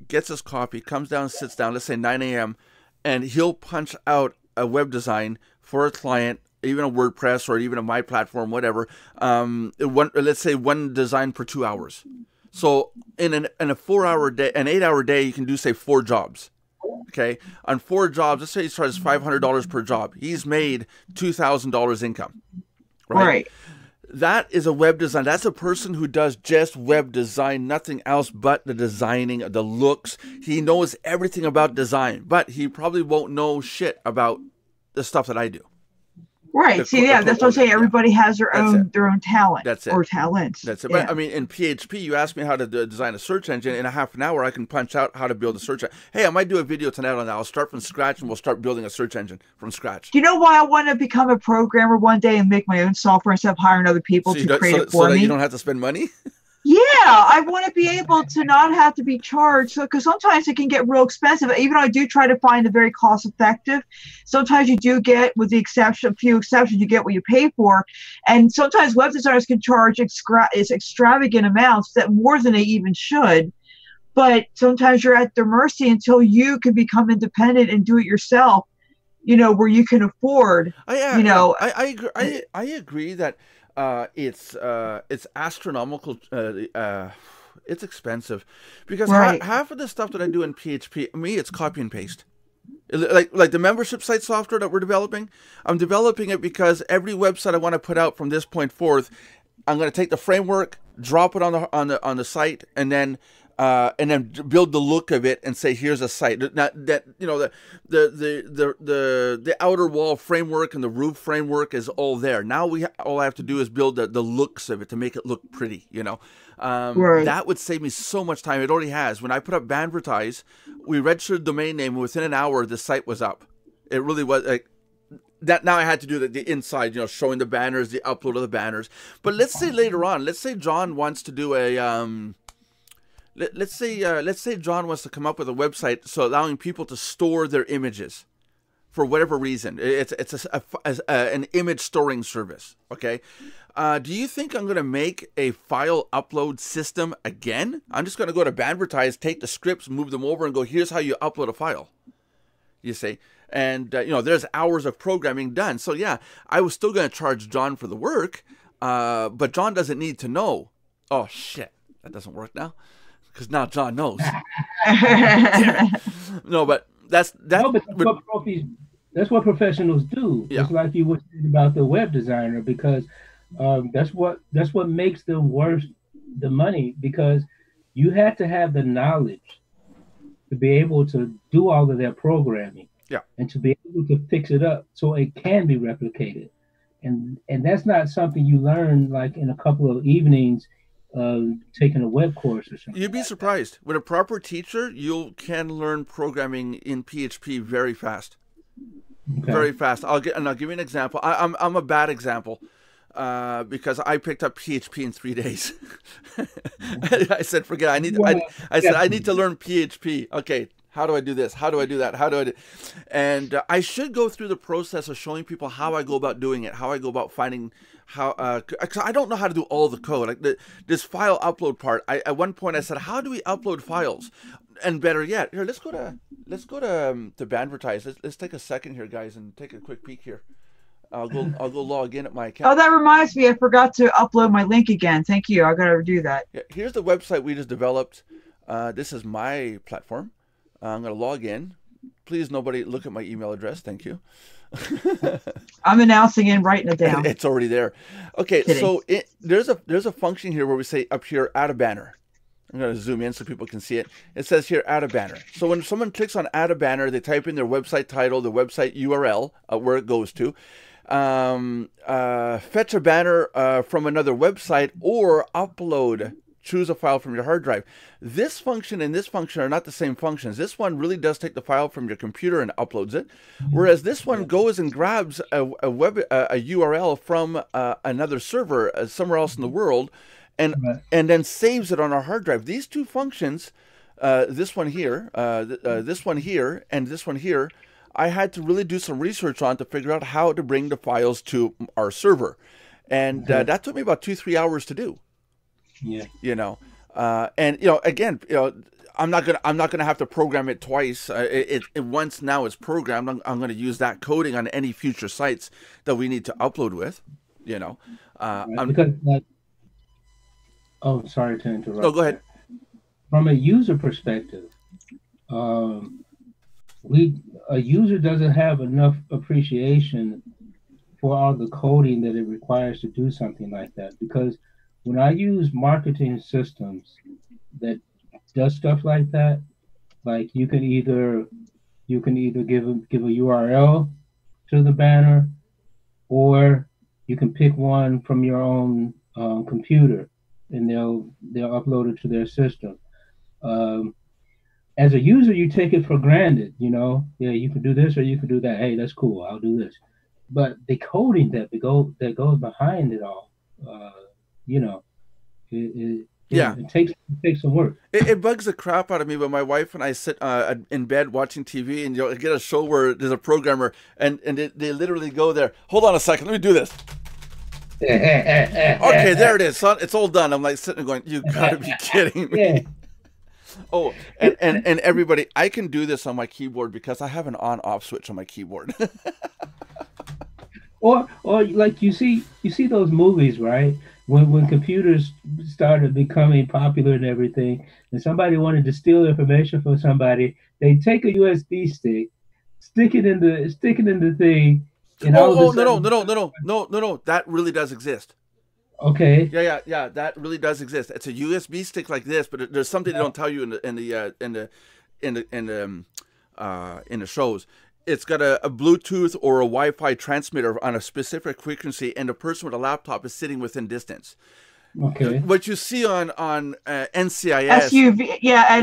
gets his coffee, comes down, sits down, let's say 9 a.m., and he'll punch out a web design for a client, even a WordPress or even a My Platform, whatever. Let's say one design per 2 hours. So in a 4-hour day, an 8-hour day, you can do, say, 4 jobs. Okay, on 4 jobs, let's say he charges $500 per job. He's made $2,000 income. Right. That is a web design. That's a person who does just web design, nothing else but the designing, the looks. He knows everything about design, but he probably won't know shit about the stuff that I do. Right. That's what I'm saying. Everybody has their own talent. That's it. Or talents. That's it. Yeah. But I mean, in PHP, you ask me how to design a search engine. In a half an hour, I can punch out how to build a search engine. Hey, I might do a video tonight on that. I'll start from scratch, and we'll start building a search engine from scratch. Do you know why I want to become a programmer one day and make my own software instead of hiring other people to create it for me? So that you don't have to spend money? Yeah, I want to be able to not have to be charged. So, because sometimes it can get real expensive. Even though I do try to find a very cost effective, sometimes you do get, with the few exceptions, you get what you pay for. And sometimes web designers can charge extravagant amounts, that more than they even should. But sometimes you're at their mercy until you can become independent and do it yourself, where you can afford, I agree that it's astronomical. It's expensive because half of the stuff that I do in PHP, it's copy and paste. Like the membership site software that we're developing, I'm developing it because every website I want to put out from this point forth, I'm going to take the framework, drop it on the site, and then build the look of it and say, here's a site. Now that the outer wall framework and the roof framework is all there. Now all I have to do is build the looks of it to make it look pretty. That would save me so much time. It already has. When I put up Banvertise, we registered the domain name, and within an hour the site was up. It really was like that. Now I had to do the inside, showing the banners, the upload of the banners. But let's say later on, let's say John wants to do a Let's say John wants to come up with a website so allowing people to store their images for whatever reason. It's an image storing service. Okay, do you think I'm going to make a file upload system again? I'm just going to go to Banvertise, take the scripts, move them over, and go, here's how you upload a file. You see, and there's hours of programming done. So yeah, I was still going to charge John for the work, but John doesn't need to know. Oh shit, that doesn't work now. Because now John knows. No, but that's what professionals do. Yeah. It's like you were saying about the web designer, because that's what makes them worth the money, because you have to have the knowledge to be able to do all of their programming. Yeah. And to be able to fix it up so it can be replicated. And that's not something you learn like in a couple of evenings taking a web course or something. You'd be surprised. With a proper teacher, you can learn programming in PHP very fast. Okay. Very fast. I'll give you an example. I'm a bad example because I picked up PHP in 3 days. I said, forget it. I need to learn PHP. Okay. How do I do this? How do I do that? How do I do? And I should go through the process of showing people how I go about doing it, how I go about finding how. Cause I don't know how to do all the code. Like this file upload part. At one point I said, how do we upload files? And better yet, here let's go to Banvertise. Let's take a second here, guys, and take a quick peek here. I'll go log in at my account. Oh, that reminds me, I forgot to upload my link again. Thank you. I gotta do that. Yeah, here's the website we just developed. This is my platform. I'm going to log in. Please, nobody look at my email address. Thank you. I'm announcing and writing it down. It's already there. Okay, Kidding. so there's a function here where we say up here, add a banner. I'm going to zoom in so people can see it. It says here, add a banner. So when someone clicks on add a banner, they type in their website title, the website URL, where it goes to, fetch a banner from another website, or upload, choose a file from your hard drive. This function and this function are not the same functions. This one really does take the file from your computer and uploads it, whereas this one goes and grabs a URL from another server somewhere else in the world, and then saves it on our hard drive. These two functions, this one here, this one here, and this one here, I had to really do some research on to figure out how to bring the files to our server, and that took me about 2-3 hours to do. Yeah. You know, and you know, again, you know, I'm not gonna have to program it twice. It once now it's programmed. I'm gonna use that coding on any future sites that we need to upload with. You know, because like, oh, sorry to interrupt. No, go ahead. From a user perspective, a user doesn't have enough appreciation for all the coding that it requires to do something like that. Because when I use marketing systems that does stuff like that, like you can either give a URL to the banner, or you can pick one from your own computer, and they'll upload it to their system. As a user, you take it for granted, you know. Yeah, you can do this or you can do that. Hey, that's cool. I'll do this. But the coding that goes behind it all, you know, it takes some work. It bugs the crap out of me when my wife and I sit in bed watching TV, and you'll get a show where there's a programmer and they literally go there. Hold on a second, let me do this. Okay, there it is, son. It's all done. I'm like sitting there going, you gotta be kidding me. Yeah. Oh, and everybody, I can do this on my keyboard because I have an on-off switch on my keyboard. or like you see those movies, right? When computers started becoming popular and everything, and somebody wanted to steal information from somebody, they take a USB stick, stick it in the thing. And no, that really does exist. Okay. Yeah, that really does exist. It's a USB stick like this, but there's something they don't tell you in the shows. It's got a Bluetooth or a Wi-Fi transmitter on a specific frequency, and the person with a laptop is sitting within distance. Okay. What you see on NCIS, SUV, yeah,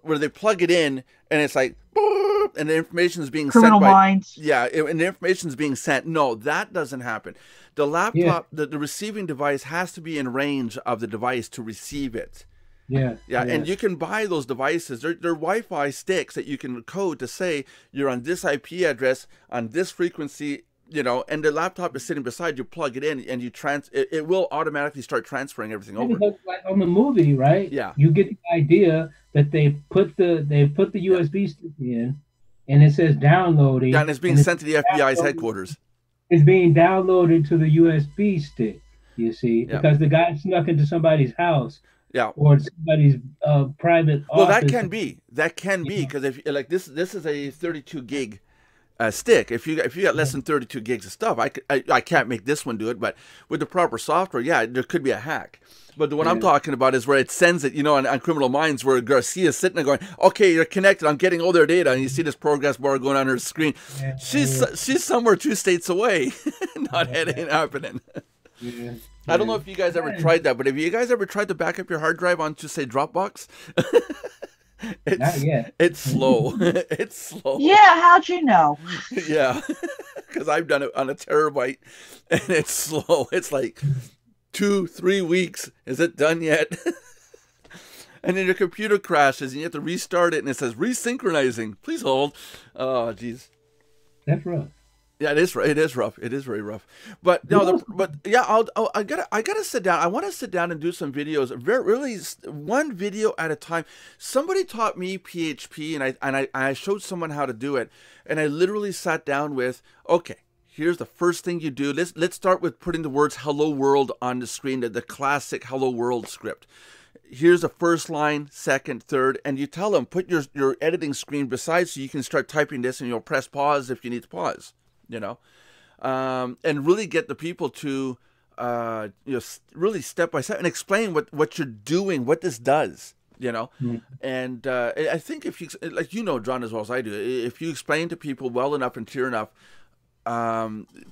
where they plug it in, and it's like, and the information is being Criminal sent. Minds. Yeah, and the information is being sent. No, that doesn't happen. The laptop, the receiving device has to be in range of the device to receive it. Yeah. And you can buy those devices. They're Wi-Fi sticks that you can code to say you're on this IP address on this frequency, you know, and the laptop is sitting beside you. Plug it in, and it will automatically start transferring everything over. Because like on the movie, right? Yeah. You get the idea that they put the USB stick in, and it says downloading. Yeah, and it's being sent to the FBI's headquarters. It's being downloaded to the USB stick. You see, because the guy snuck into somebody's house. Yeah. Or somebody's private office. Well, that can be because if like this is a 32 gig stick. If you got less than 32 gigs of stuff, I can't make this one do it. But with the proper software, yeah, there could be a hack. But the one I'm talking about is where it sends it, you know, on Criminal Minds, where Garcia's sitting there going, okay, you're connected. I'm getting all their data. And you see this progress bar going on her screen. Yeah, she's somewhere 2 states away. It ain't happening. Yeah. I don't know if you guys ever tried that, but have you guys ever tried to back up your hard drive onto, say, Dropbox? Not yet. It's slow. It's slow. Yeah, how'd you know? Yeah, because I've done it on a terabyte, and it's slow. It's like 2-3 weeks. Is it done yet? And then your computer crashes, and you have to restart it, and it says resynchronizing. Please hold. Oh, geez. That's rough. Yeah, it is. It is rough. It is very rough. But no, I gotta sit down. I want to sit down and do some videos. Really, one video at a time. Somebody taught me PHP, and I showed someone how to do it. And I literally sat down with, okay, here's the first thing you do. Let's start with putting the words "Hello World" on the screen, the classic "Hello World" script. here's the first line, second, third, and you tell them, put your editing screen beside so you can start typing this, and you'll press pause if you need to pause, and really get the people to, really step by step and explain what you're doing, what this does, and I think if you, like, John, as well as I do, if you explain to people well enough and clear enough,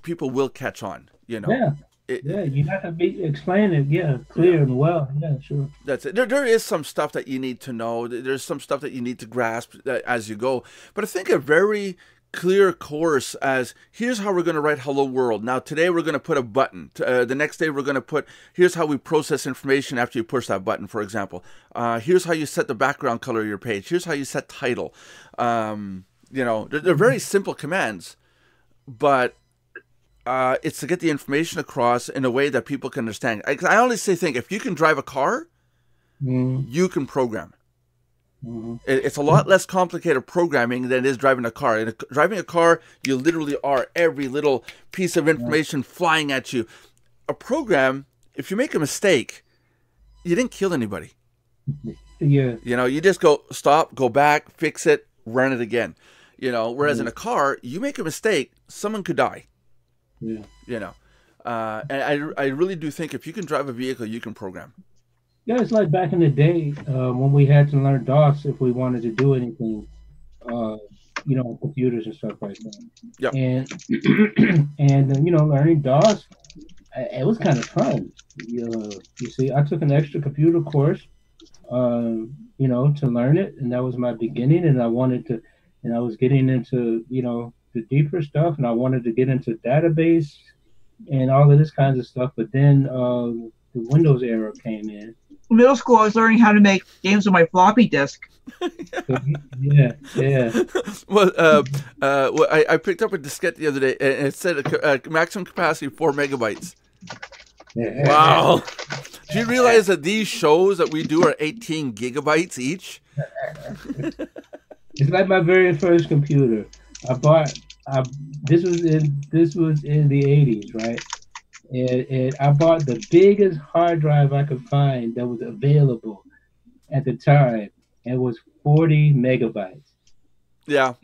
people will catch on, Yeah. You have to be explaining it, clear and well. Yeah, sure. That's it. There is some stuff that you need to know. There's some stuff that you need to grasp as you go. But I think a very clear course as, here's how we're going to write hello world. Now, today we're going to put a button. The next day we're going to put, here's how we process information after you push that button, for example. Here's how you set the background color of your page. Here's how you set title. They're very simple commands, but it's to get the information across in a way that people can understand. I honestly think if you can drive a car, you can program. It's a lot less complicated programming than it is driving a car. Driving a car, you literally are every little piece of information flying at you. A program, if you make a mistake, you didn't kill anybody. Yeah. You just go, stop, go back, fix it, run it again. Whereas in a car, you make a mistake, someone could die. Yeah. And I really do think if you can drive a vehicle, you can program. Yeah, it's like back in the day when we had to learn DOS if we wanted to do anything, on computers and stuff like that. Yeah. And learning DOS, it was kind of fun. You see, I took an extra computer course, to learn it, and that was my beginning. And I was getting into, the deeper stuff, and I wanted to get into database and all of this kinds of stuff. But then the Windows era came in. Middle school, I was learning how to make games on my floppy disk. Yeah. Well, I picked up a diskette the other day, and it said maximum capacity 4 megabytes. Yeah. Wow! Do you realize that these shows that we do are 18 gigabytes each? It's like my very first computer. This was in the 80s, right? And I bought the biggest hard drive I could find that was available at the time. It was 40 megabytes. Yeah.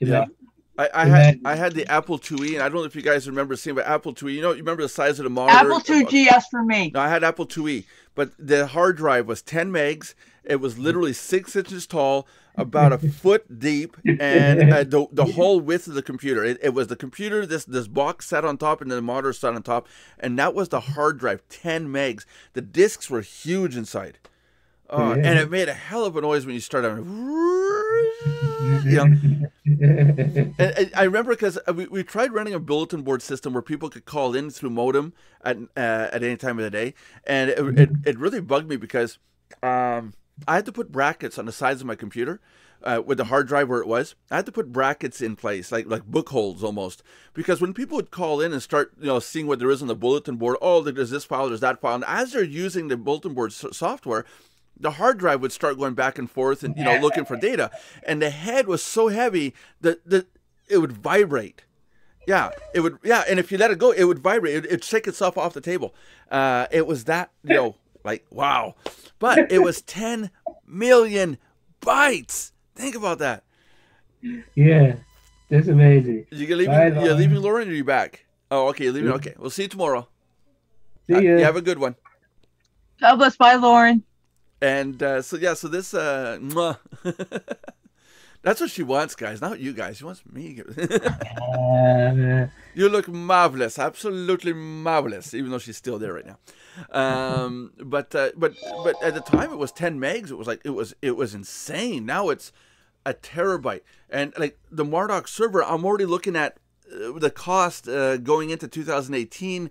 I had the Apple IIe, and I don't know if you guys remember seeing the Apple IIe. You remember the size of the monitor? Apple IIgs for me. No, I had Apple IIe, but the hard drive was 10 megs. It was literally 6 inches tall, about a foot deep, and the whole width of the computer. It was the computer, this box sat on top, and then the monitor sat on top, and that was the hard drive, 10 megs. The discs were huge inside. And it made a hell of a noise when you started. And I remember because we tried running a bulletin board system where people could call in through modem at any time of the day, and it really bugged me because I had to put brackets on the sides of my computer with the hard drive where it was. I had to put brackets in place, like book holes almost, because when people would call in and start seeing what there is on the bulletin board, there's this file, there's that file, and as they're using the bulletin board software, the hard drive would start going back and forth and looking for data, and the head was so heavy that it would vibrate. Yeah, it would. Yeah, and if you let it go, it would vibrate. It'd shake itself off the table. It was that like wow, but it was 10 million bytes. Think about that. Yeah, that's amazing. You're leaving, Lauren, or are you back? Oh, okay, you're leaving. Okay, we'll see you tomorrow. See ya. You have a good one. God bless. Bye, Lauren. And so this, mwah. That's what she wants, guys. Not you guys. She wants me. You look marvelous, absolutely marvelous. Even though she's still there right now. But at the time it was 10 megs. It was like it was insane. Now it's a terabyte. And like the Mardox server, I'm already looking at the cost going into 2018.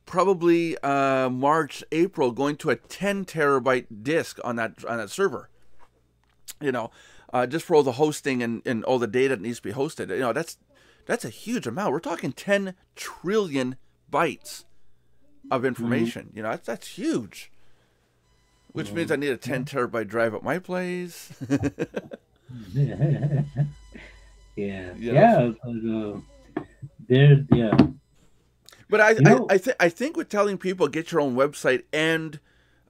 Probably March, April, going to a 10 terabyte disk on that server. Just for all the hosting and all the data that needs to be hosted. That's a huge amount. We're talking 10 trillion bytes of information. That's huge. Which means I need a 10 terabyte drive at my place. But I think with telling people get your own website and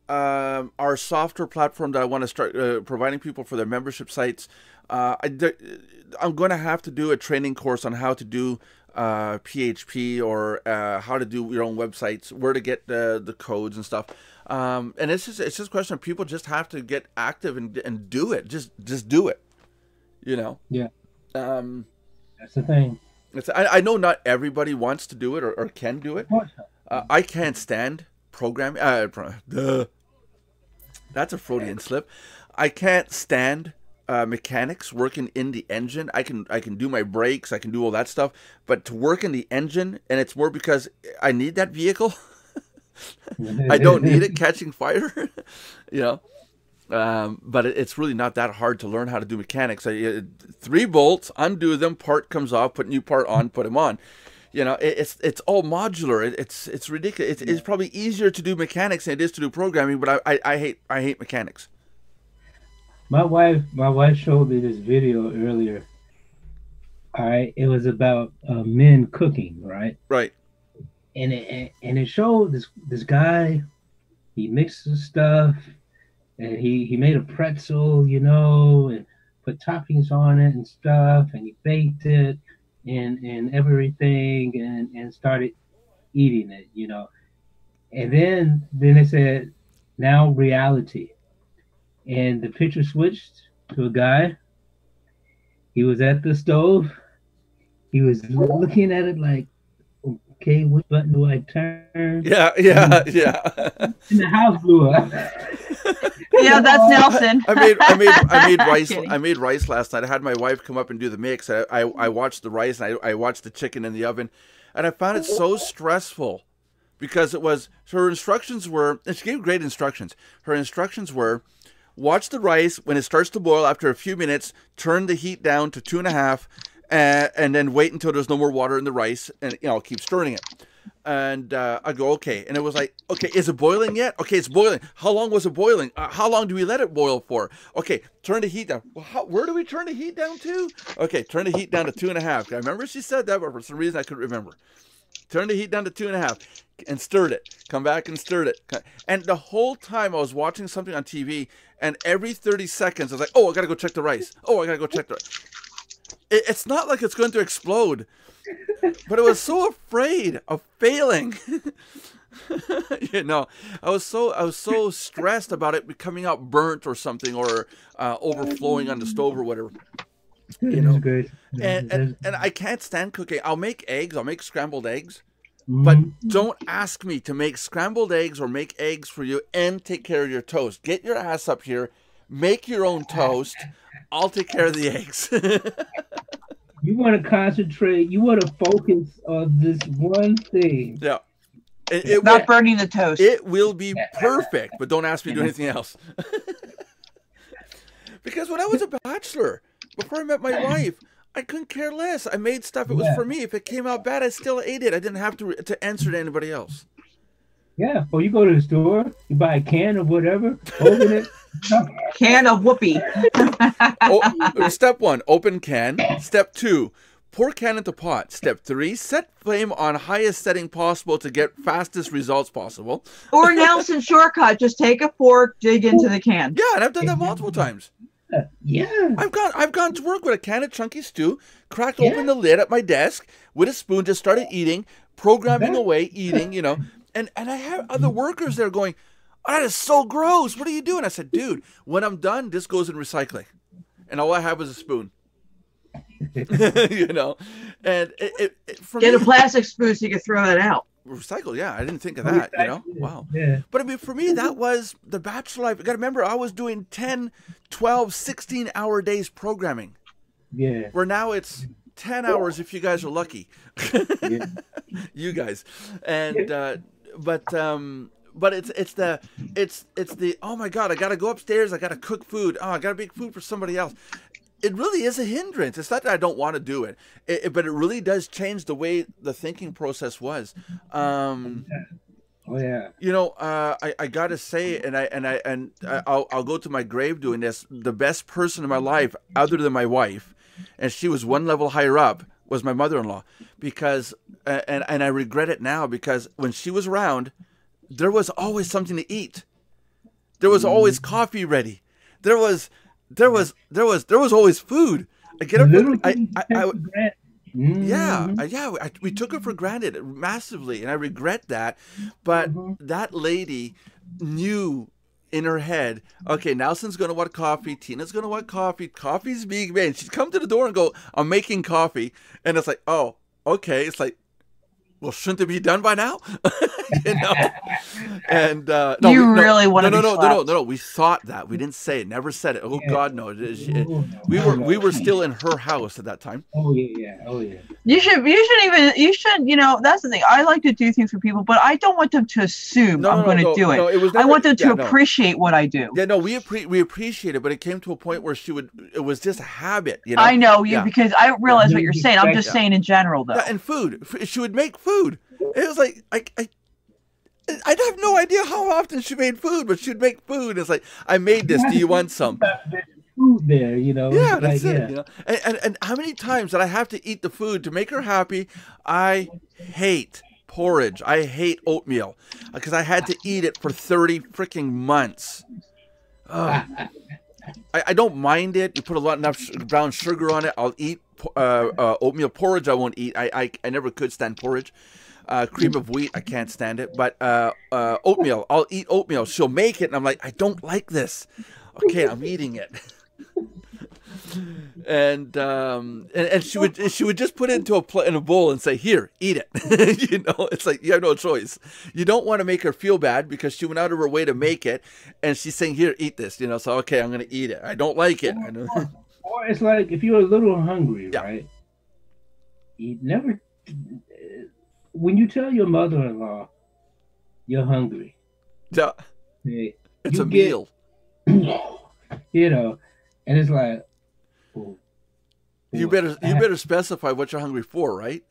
our software platform that I want to start providing people for their membership sites. I'm going to have to do a training course on how to do PHP or how to do your own websites, where to get the codes and stuff. And it's just a question of people just have to get active and do it. Just do it. You know. Yeah. That's the thing. I know not everybody wants to do it or can do it. I can't stand programming. That's a Freudian slip. I can't stand mechanics working in the engine. I can do my brakes. I can do all that stuff. But to work in the engine, and it's more because I need that vehicle. I don't need it catching fire. You know. But it's really not that hard to learn how to do mechanics. 3 bolts, undo them, part comes off, put new part on, put them on. You know, it's all modular. It's ridiculous. It's probably easier to do mechanics than it is to do programming. But I hate mechanics. My wife showed me this video earlier. All right, it was about men cooking, right? Right. And it showed this guy. He mixes stuff. And he made a pretzel, you know, and put toppings on it and stuff, and he baked it and everything, and started eating it, you know. And then they said, now reality. And the picture switched to a guy. He was at the stove. He was looking at it like, okay, what button do I turn? Yeah. And the house blew up. Yeah, that's Nelson. I made rice last night. I had my wife come up and do the mix. I watched the rice and I watched the chicken in the oven, and I found it so stressful because her instructions were, and she gave great instructions. Her instructions were, watch the rice when it starts to boil. After a few minutes, turn the heat down to 2.5, and then wait until there's no more water in the rice, and keep stirring it. And I go, okay. And it was like, okay, is it boiling yet? Okay, it's boiling. How long was it boiling? How long do we let it boil for? Okay, turn the heat down. Well, where do we turn the heat down to? Okay, turn the heat down to 2.5. I remember she said that, but for some reason I couldn't remember. Turn the heat down to 2.5 and stirred it. Come back and stirred it. And the whole time I was watching something on TV, and every 30 seconds I was like, oh, I got to go check the rice. Oh, I got to go check the rice. It's not like it's going to explode. But I was so afraid of failing. I was so stressed about it coming out burnt or something, or overflowing on the stove or whatever. Great. And I can't stand cooking. I'll make eggs. I'll make scrambled eggs. But don't ask me to make scrambled eggs or make eggs for you and take care of your toast. Get your ass up here. Make your own toast. I'll take care of the eggs. You want to concentrate. You want to focus on this one thing. Yeah. Not burning the toast. It will be perfect, but don't ask me to do anything else. Because when I was a bachelor, before I met my wife, I couldn't care less. I made stuff. It was for me. If it came out bad, I still ate it. I didn't have to answer to anybody else. Yeah. Well, you go to the store, you buy a can of whatever, open it. Can of whoopee. Step 1, open can. Step 2, pour can into pot. Step 3, set flame on highest setting possible to get fastest results possible. Or Nelson shortcut, just take a fork, dig into the can. Yeah, and I've done that multiple times. Yeah. I've gone to work with a can of chunky stew, cracked open the lid at my desk with a spoon, just started eating, programming away, eating, and I have other workers there going, oh, that is so gross. What are you doing? I said, dude, when I'm done, this goes in recycling. And all I have is a spoon. And get a plastic spoon so you can throw that out. Recycle, yeah. I didn't think of that, Wow. Yeah. But I mean, for me, that was the bachelor life. You got to remember, I was doing 10, 12, 16-hour days programming. Yeah. Where now it's 10 hours if you guys are lucky. Yeah. You guys. And, but it's the oh my God, I got to go upstairs. I got to cook food. Oh, I got to make food for somebody else. It really is a hindrance. It's not that I don't want to do it, but it really does change the way the thinking process was. Oh yeah. I got to say, and I'll go to my grave doing this. The best person in my life, other than my wife, and she was one level higher up, was my mother-in-law, because and I regret it now, because when she was around, there was always something to eat. There was always coffee ready. There was always food. I get up. We took it for granted massively, and I regret that. But that lady knew in her head, okay, Nelson's going to want coffee, Tina's going to want coffee, coffee's being made. She'd come to the door and go, I'm making coffee. And it's like, oh, okay. It's like, well, shouldn't it be done by now? You know? And no, we thought that. We didn't say it. Never said it. Oh God, no. We were still in her house at that time. Oh yeah. You should. You know, that's the thing. I like to do things for people, but I don't want them to assume I'm going to do it. I want them to appreciate what I do. Yeah, no, we appreciate it, but it came to a point where it was just a habit. You know. I know you because I realize what you're saying. I'm just saying in general, though. Yeah, and food. She would make food. It was like I have no idea how often she made food, but she'd make food. It's like, I made this. Do you want some? Food there, you know. Yeah, that's it. You know? And how many times did I have to eat the food to make her happy? I hate porridge. I hate oatmeal because I had to eat it for 30 freaking months. I don't mind it. You put enough brown sugar on it. I'll eat oatmeal. Porridge I won't eat. I never could stand porridge. Cream of wheat, I can't stand it. But oatmeal, I'll eat oatmeal. She'll make it, and I'm like, I don't like this. Okay, I'm eating it. And she would just put it into in a bowl and say, here, eat it. You know, it's like you have no choice. You don't want to make her feel bad because she went out of her way to make it, and she's saying, here, eat this. You know, so okay, I'm gonna eat it. I don't like it. Or it's like if you're a little hungry, right? You never. When you tell your mother-in-law you're hungry, yeah, it's a meal. You know, and it's like, you better specify what you're hungry for, right?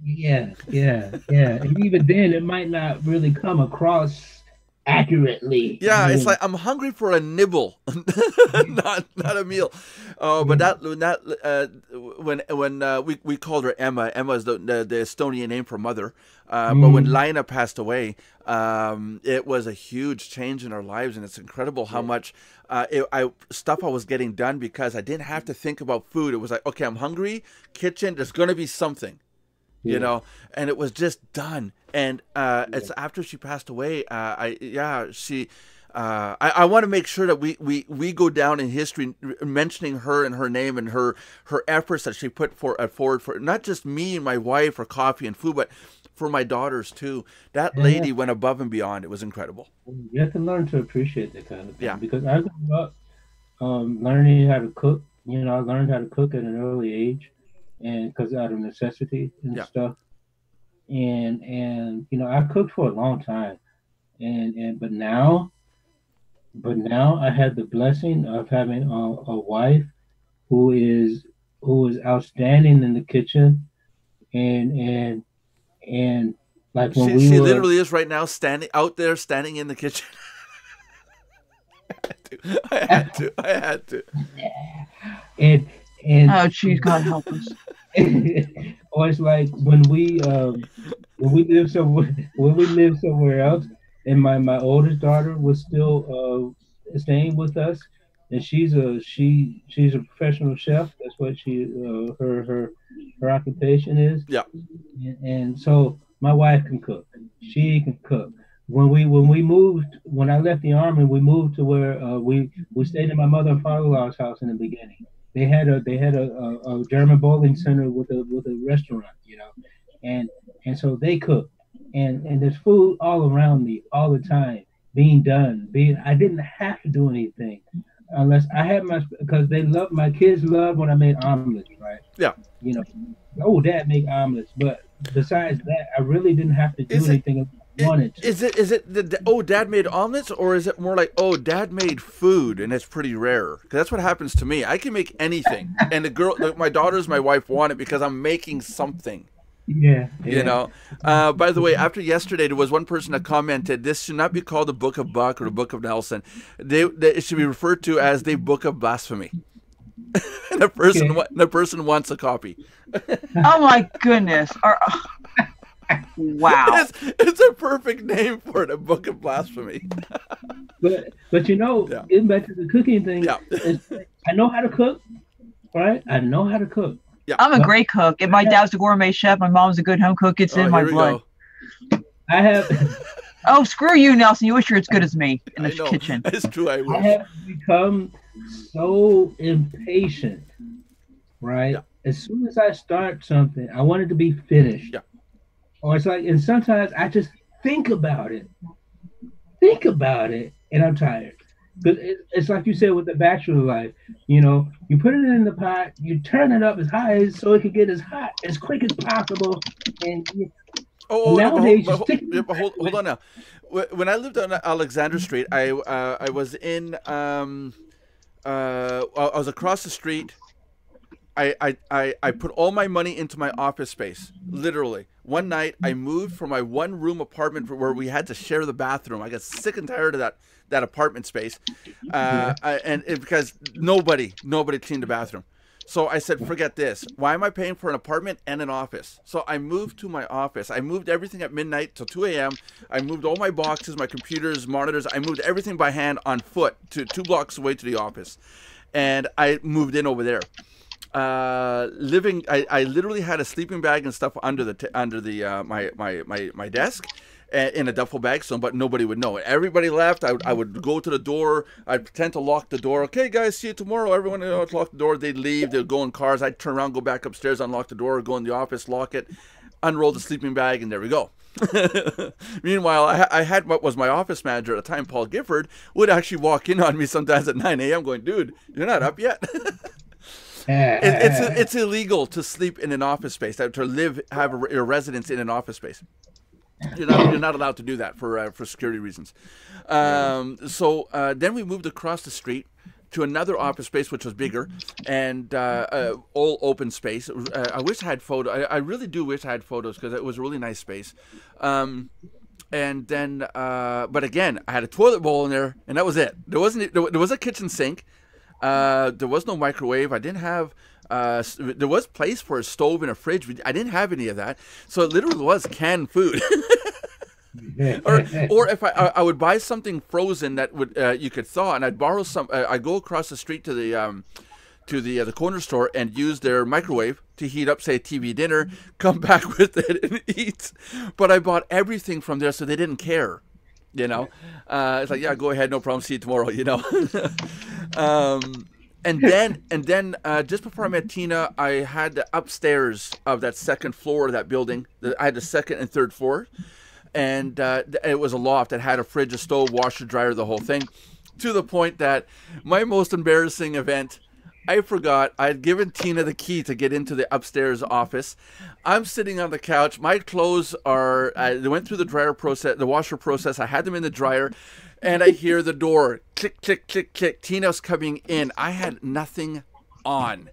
Yeah. And even then, it might not really come across accurately. Yeah, it's like I'm hungry for a nibble, not a meal. But when we called her Emma. Emma is the Estonian name for mother. But when Laina passed away, it was a huge change in our lives, and it's incredible how much stuff I was getting done because I didn't have to think about food. It was like, okay, I'm hungry. Kitchen, there's going to be something. You know, and it was just done. And it's after she passed away. I want to make sure that we go down in history mentioning her and her name and her efforts that she put forward for not just me and my wife for coffee and food, but for my daughters too. That lady went above and beyond. It was incredible. You have to learn to appreciate that kind of thing. Yeah. Because I grew up learning how to cook. You know, I learned how to cook at an early age. And because out of necessity and stuff, and you know, I cooked for a long time, but now I had the blessing of having a wife who is outstanding in the kitchen, and like when she literally is right now standing in the kitchen. I had to. And oh, geez, God help us. Or it's like when we live somewhere else, and my oldest daughter was still staying with us, and she's a professional chef. That's what her occupation is. Yeah. And so my wife can cook. She can cook. When I left the army, we moved to where we stayed in my mother and father-in-law's house in the beginning. They had a German bowling center with a restaurant, you know, and so they cooked, and there's food all around me all the time being done. I didn't have to do anything unless I had because my kids love when I made omelets, right? Yeah. You know, oh, Dad make omelets, but besides that, I really didn't have to do anything. Is it oh, Dad made omelets, or is it more like, oh, Dad made food and it's pretty rare? Because that's what happens to me. I can make anything, and my daughters, my wife want it because I'm making something. Yeah. You know. By the way, after yesterday, there was one person that commented, this should not be called the Book of Buck or the Book of Nelson. It should be referred to as the Book of Blasphemy. And the person wants a copy. Oh my goodness. Wow. It's a perfect name for it, a Book of Blasphemy. but you know, Yeah. getting back to the cooking thing, Yeah. I know how to cook, right? I know how to cook. Yeah. I'm a But great cook. And my dad's a gourmet chef. My mom's a good home cook. It's in my Here we blood. go. I have Oh, screw you, Nelson. You wish you're as good as me in I the know. kitchen. It's true. I I wish. have become so impatient, right? Yeah. As soon as I start something, I want it to be finished. Yeah. Or it's like, and sometimes I just think about it, and I'm tired. But it's like you said with the bachelor life, you know, you put it in the pot, you turn it up as high as so it can get as hot as quick as possible, and nowadays hold on now. When I lived on Alexander Street, I was in I was across the street. I put all my money into my office space. Literally, one night I moved from my one-room apartment where we had to share the bathroom. I got sick and tired of that apartment space, because nobody cleaned the bathroom. So I said, forget this. Why am I paying for an apartment and an office? So I moved to my office. I moved everything at midnight till 2 a.m. I moved all my boxes, my computers, monitors. I moved everything by hand on foot to 2 blocks away to the office. And I moved in over there. I literally had a sleeping bag and stuff under my desk in a duffel bag, but nobody would know. Everybody left. I would go to the door. I'd pretend to lock the door. Okay, guys, see you tomorrow. Everyone lock the door. They'd leave. They'd go in cars. I'd turn around, go back upstairs, unlock the door, go in the office, lock it, unroll the sleeping bag, and there we go. Meanwhile, I had what was my office manager at the time, Paul Gifford, would actually walk in on me sometimes at 9 a.m. going, dude, you're not up yet. It's illegal to sleep in an office space, to have a residence in an office space. You're not allowed to do that for security reasons. So then we moved across the street to another office space, which was bigger and all open space. I wish I had photos. I really do wish I had photos because it was a really nice space. And then, but again, I had a toilet bowl in there, and that was it. There was a kitchen sink. There was no microwave. I didn't have. There was place for a stove and a fridge. I didn't have any of that, so it literally was canned food. or if I would buy something frozen that would you could thaw, and I'd borrow some. I'd go across the street to the corner store and use their microwave to heat up, say, a TV dinner. Come back with it and eat. But I bought everything from there, so they didn't care. You know, it's like, yeah, go ahead, no problem. See you tomorrow. You know. And then just before I met Tina, I had the upstairs of that second floor of that building. I had the second and third floor, and it was a loft that had a fridge, a stove, washer, dryer, the whole thing. To the point that my most embarrassing event, I forgot I had given Tina the key to get into the upstairs office. I'm sitting on the couch. My clothes they went through the dryer process, the washer process. I had them in the dryer. And I hear the door click, click, click, click. Tina's coming in. I had nothing on.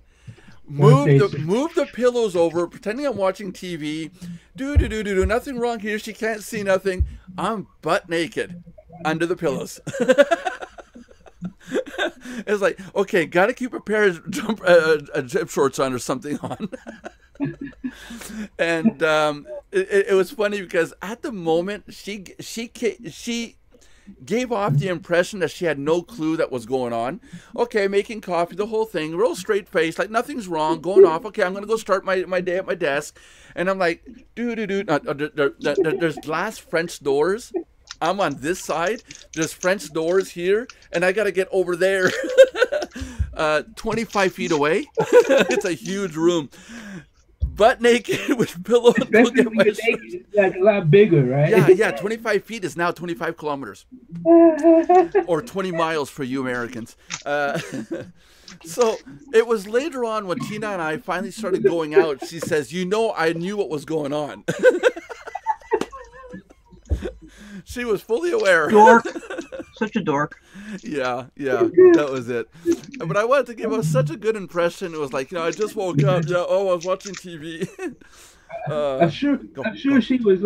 Move the pillows over, pretending I'm watching TV. Do. Nothing wrong here. She can't see nothing. I'm butt naked under the pillows. It's like, okay, got to keep a pair of zip shorts on or something on. And it was funny because at the moment she gave off the impression that she had no clue that was going on. Okay, making coffee, the whole thing, real straight face, like nothing's wrong, going off. Okay, I'm going to go start my day at my desk. And I'm like, there's glass French doors. I'm on this side. There's French doors here, and I got to get over there. 25 feet away. It's a huge room. Butt naked with pillows. It's like a lot bigger, right? Yeah. 25 feet is now 25 kilometers. Or 20 miles for you Americans. So it was later on when Tina and I finally started going out, she says, I knew what was going on. She was fully aware. Dork. Such a dork. Yeah, that was it. But I wanted to give us such a good impression. It was like, I just woke up. Yeah, I was watching TV. I'm sure she was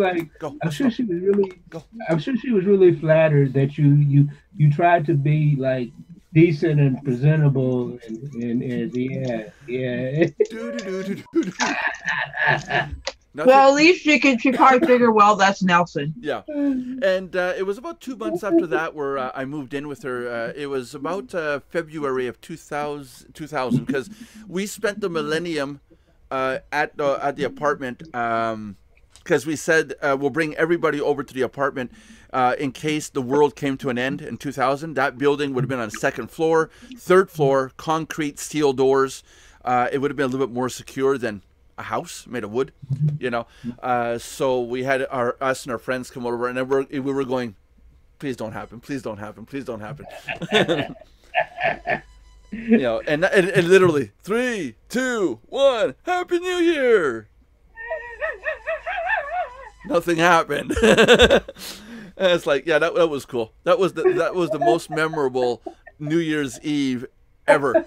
really flattered that you tried to be like decent and presentable and yeah. Nothing. Well, at least she probably figured, well, that's Nelson. Yeah. And it was about 2 months after that where I moved in with her. It was about February of 2000 because we spent the millennium at the apartment because we said we'll bring everybody over to the apartment in case the world came to an end in 2000. That building would have been on the second floor, third floor, concrete steel doors. It would have been a little bit more secure than a house made of wood, you know. So we had us and our friends come over, and then we were going, please don't happen, please don't happen, please don't happen. You know, and literally 3, 2, 1, Happy New Year. Nothing happened. And it's like, yeah, that was cool. That was the most memorable New Year's Eve ever.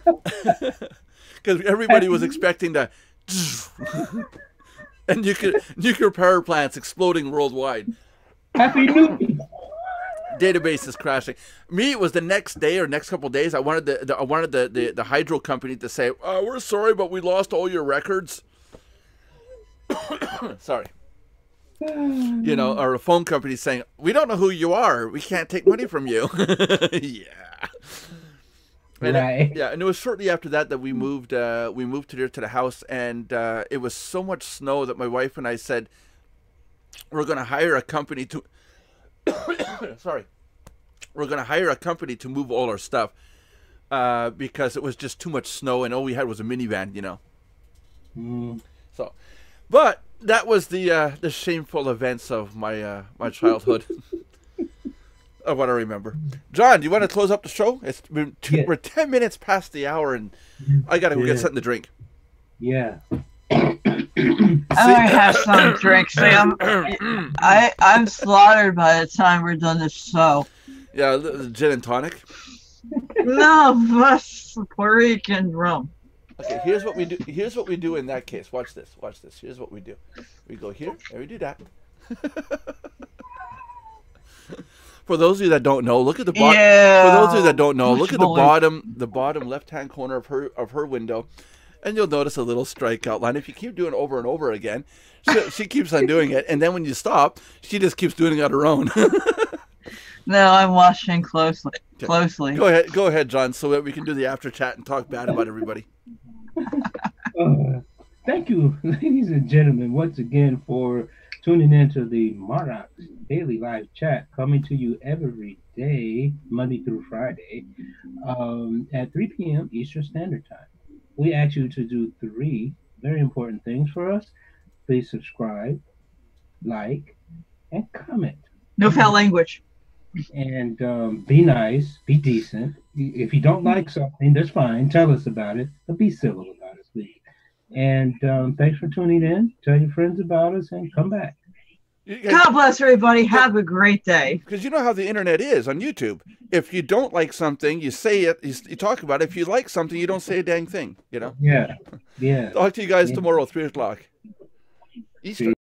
Because everybody was expecting to and nuclear power plants exploding worldwide. Happy New Year. Database is crashing. Me, it was the next day or next couple of days. I wanted the hydro company to say, "We're sorry, but we lost all your records." Sorry. You know, or a phone company saying, "We don't know who you are. We can't take money from you." Yeah. And Right. yeah, and it was shortly after that we moved to the house, and it was so much snow that my wife and I said we're going to hire a company to sorry, we're going to hire a company to move all our stuff because it was just too much snow, and all we had was a minivan, you know. So, but that was the shameful events of my my childhood. Of what I remember. John, do you want to close up the show? We're 10 minutes past the hour, and I gotta go get something to drink. Yeah. I have some drink, Sam. I'm slaughtered by the time we're done this show. Yeah, the gin and tonic. No, that's Puerto Rican rum. Okay, here's what we do. Here's what we do in that case. Watch this. Watch this. Here's what we do. We go here, and we do that. For those of you that don't know, look at the bottom. Yeah. For those of you that don't know, look at the bottom left-hand corner of her window, and you'll notice a little strikeout line. If you keep doing it over and over again, she keeps on doing it, and then when you stop, she just keeps doing it on her own. No, I'm watching closely. Closely. Go ahead, John, so that we can do the after chat and talk bad about everybody. Thank you, ladies and gentlemen, once again for tuning in to the Mardox Daily Live Chat, coming to you every day, Monday through Friday, at 3 p.m. Eastern Standard Time. We ask you to do 3 very important things for us. Please subscribe, like, and comment. No foul language. And be nice, be decent. If you don't like something, that's fine. Tell us about it, but be civil about it, please. And thanks for tuning in. Tell your friends about us and come back. God bless everybody. Have a great day. Because you know how the internet is on YouTube. If you don't like something, you say it, you talk about it. If you like something, you don't say a dang thing, you know? Yeah. Yeah. Talk to you guys tomorrow, 3 o'clock Eastern.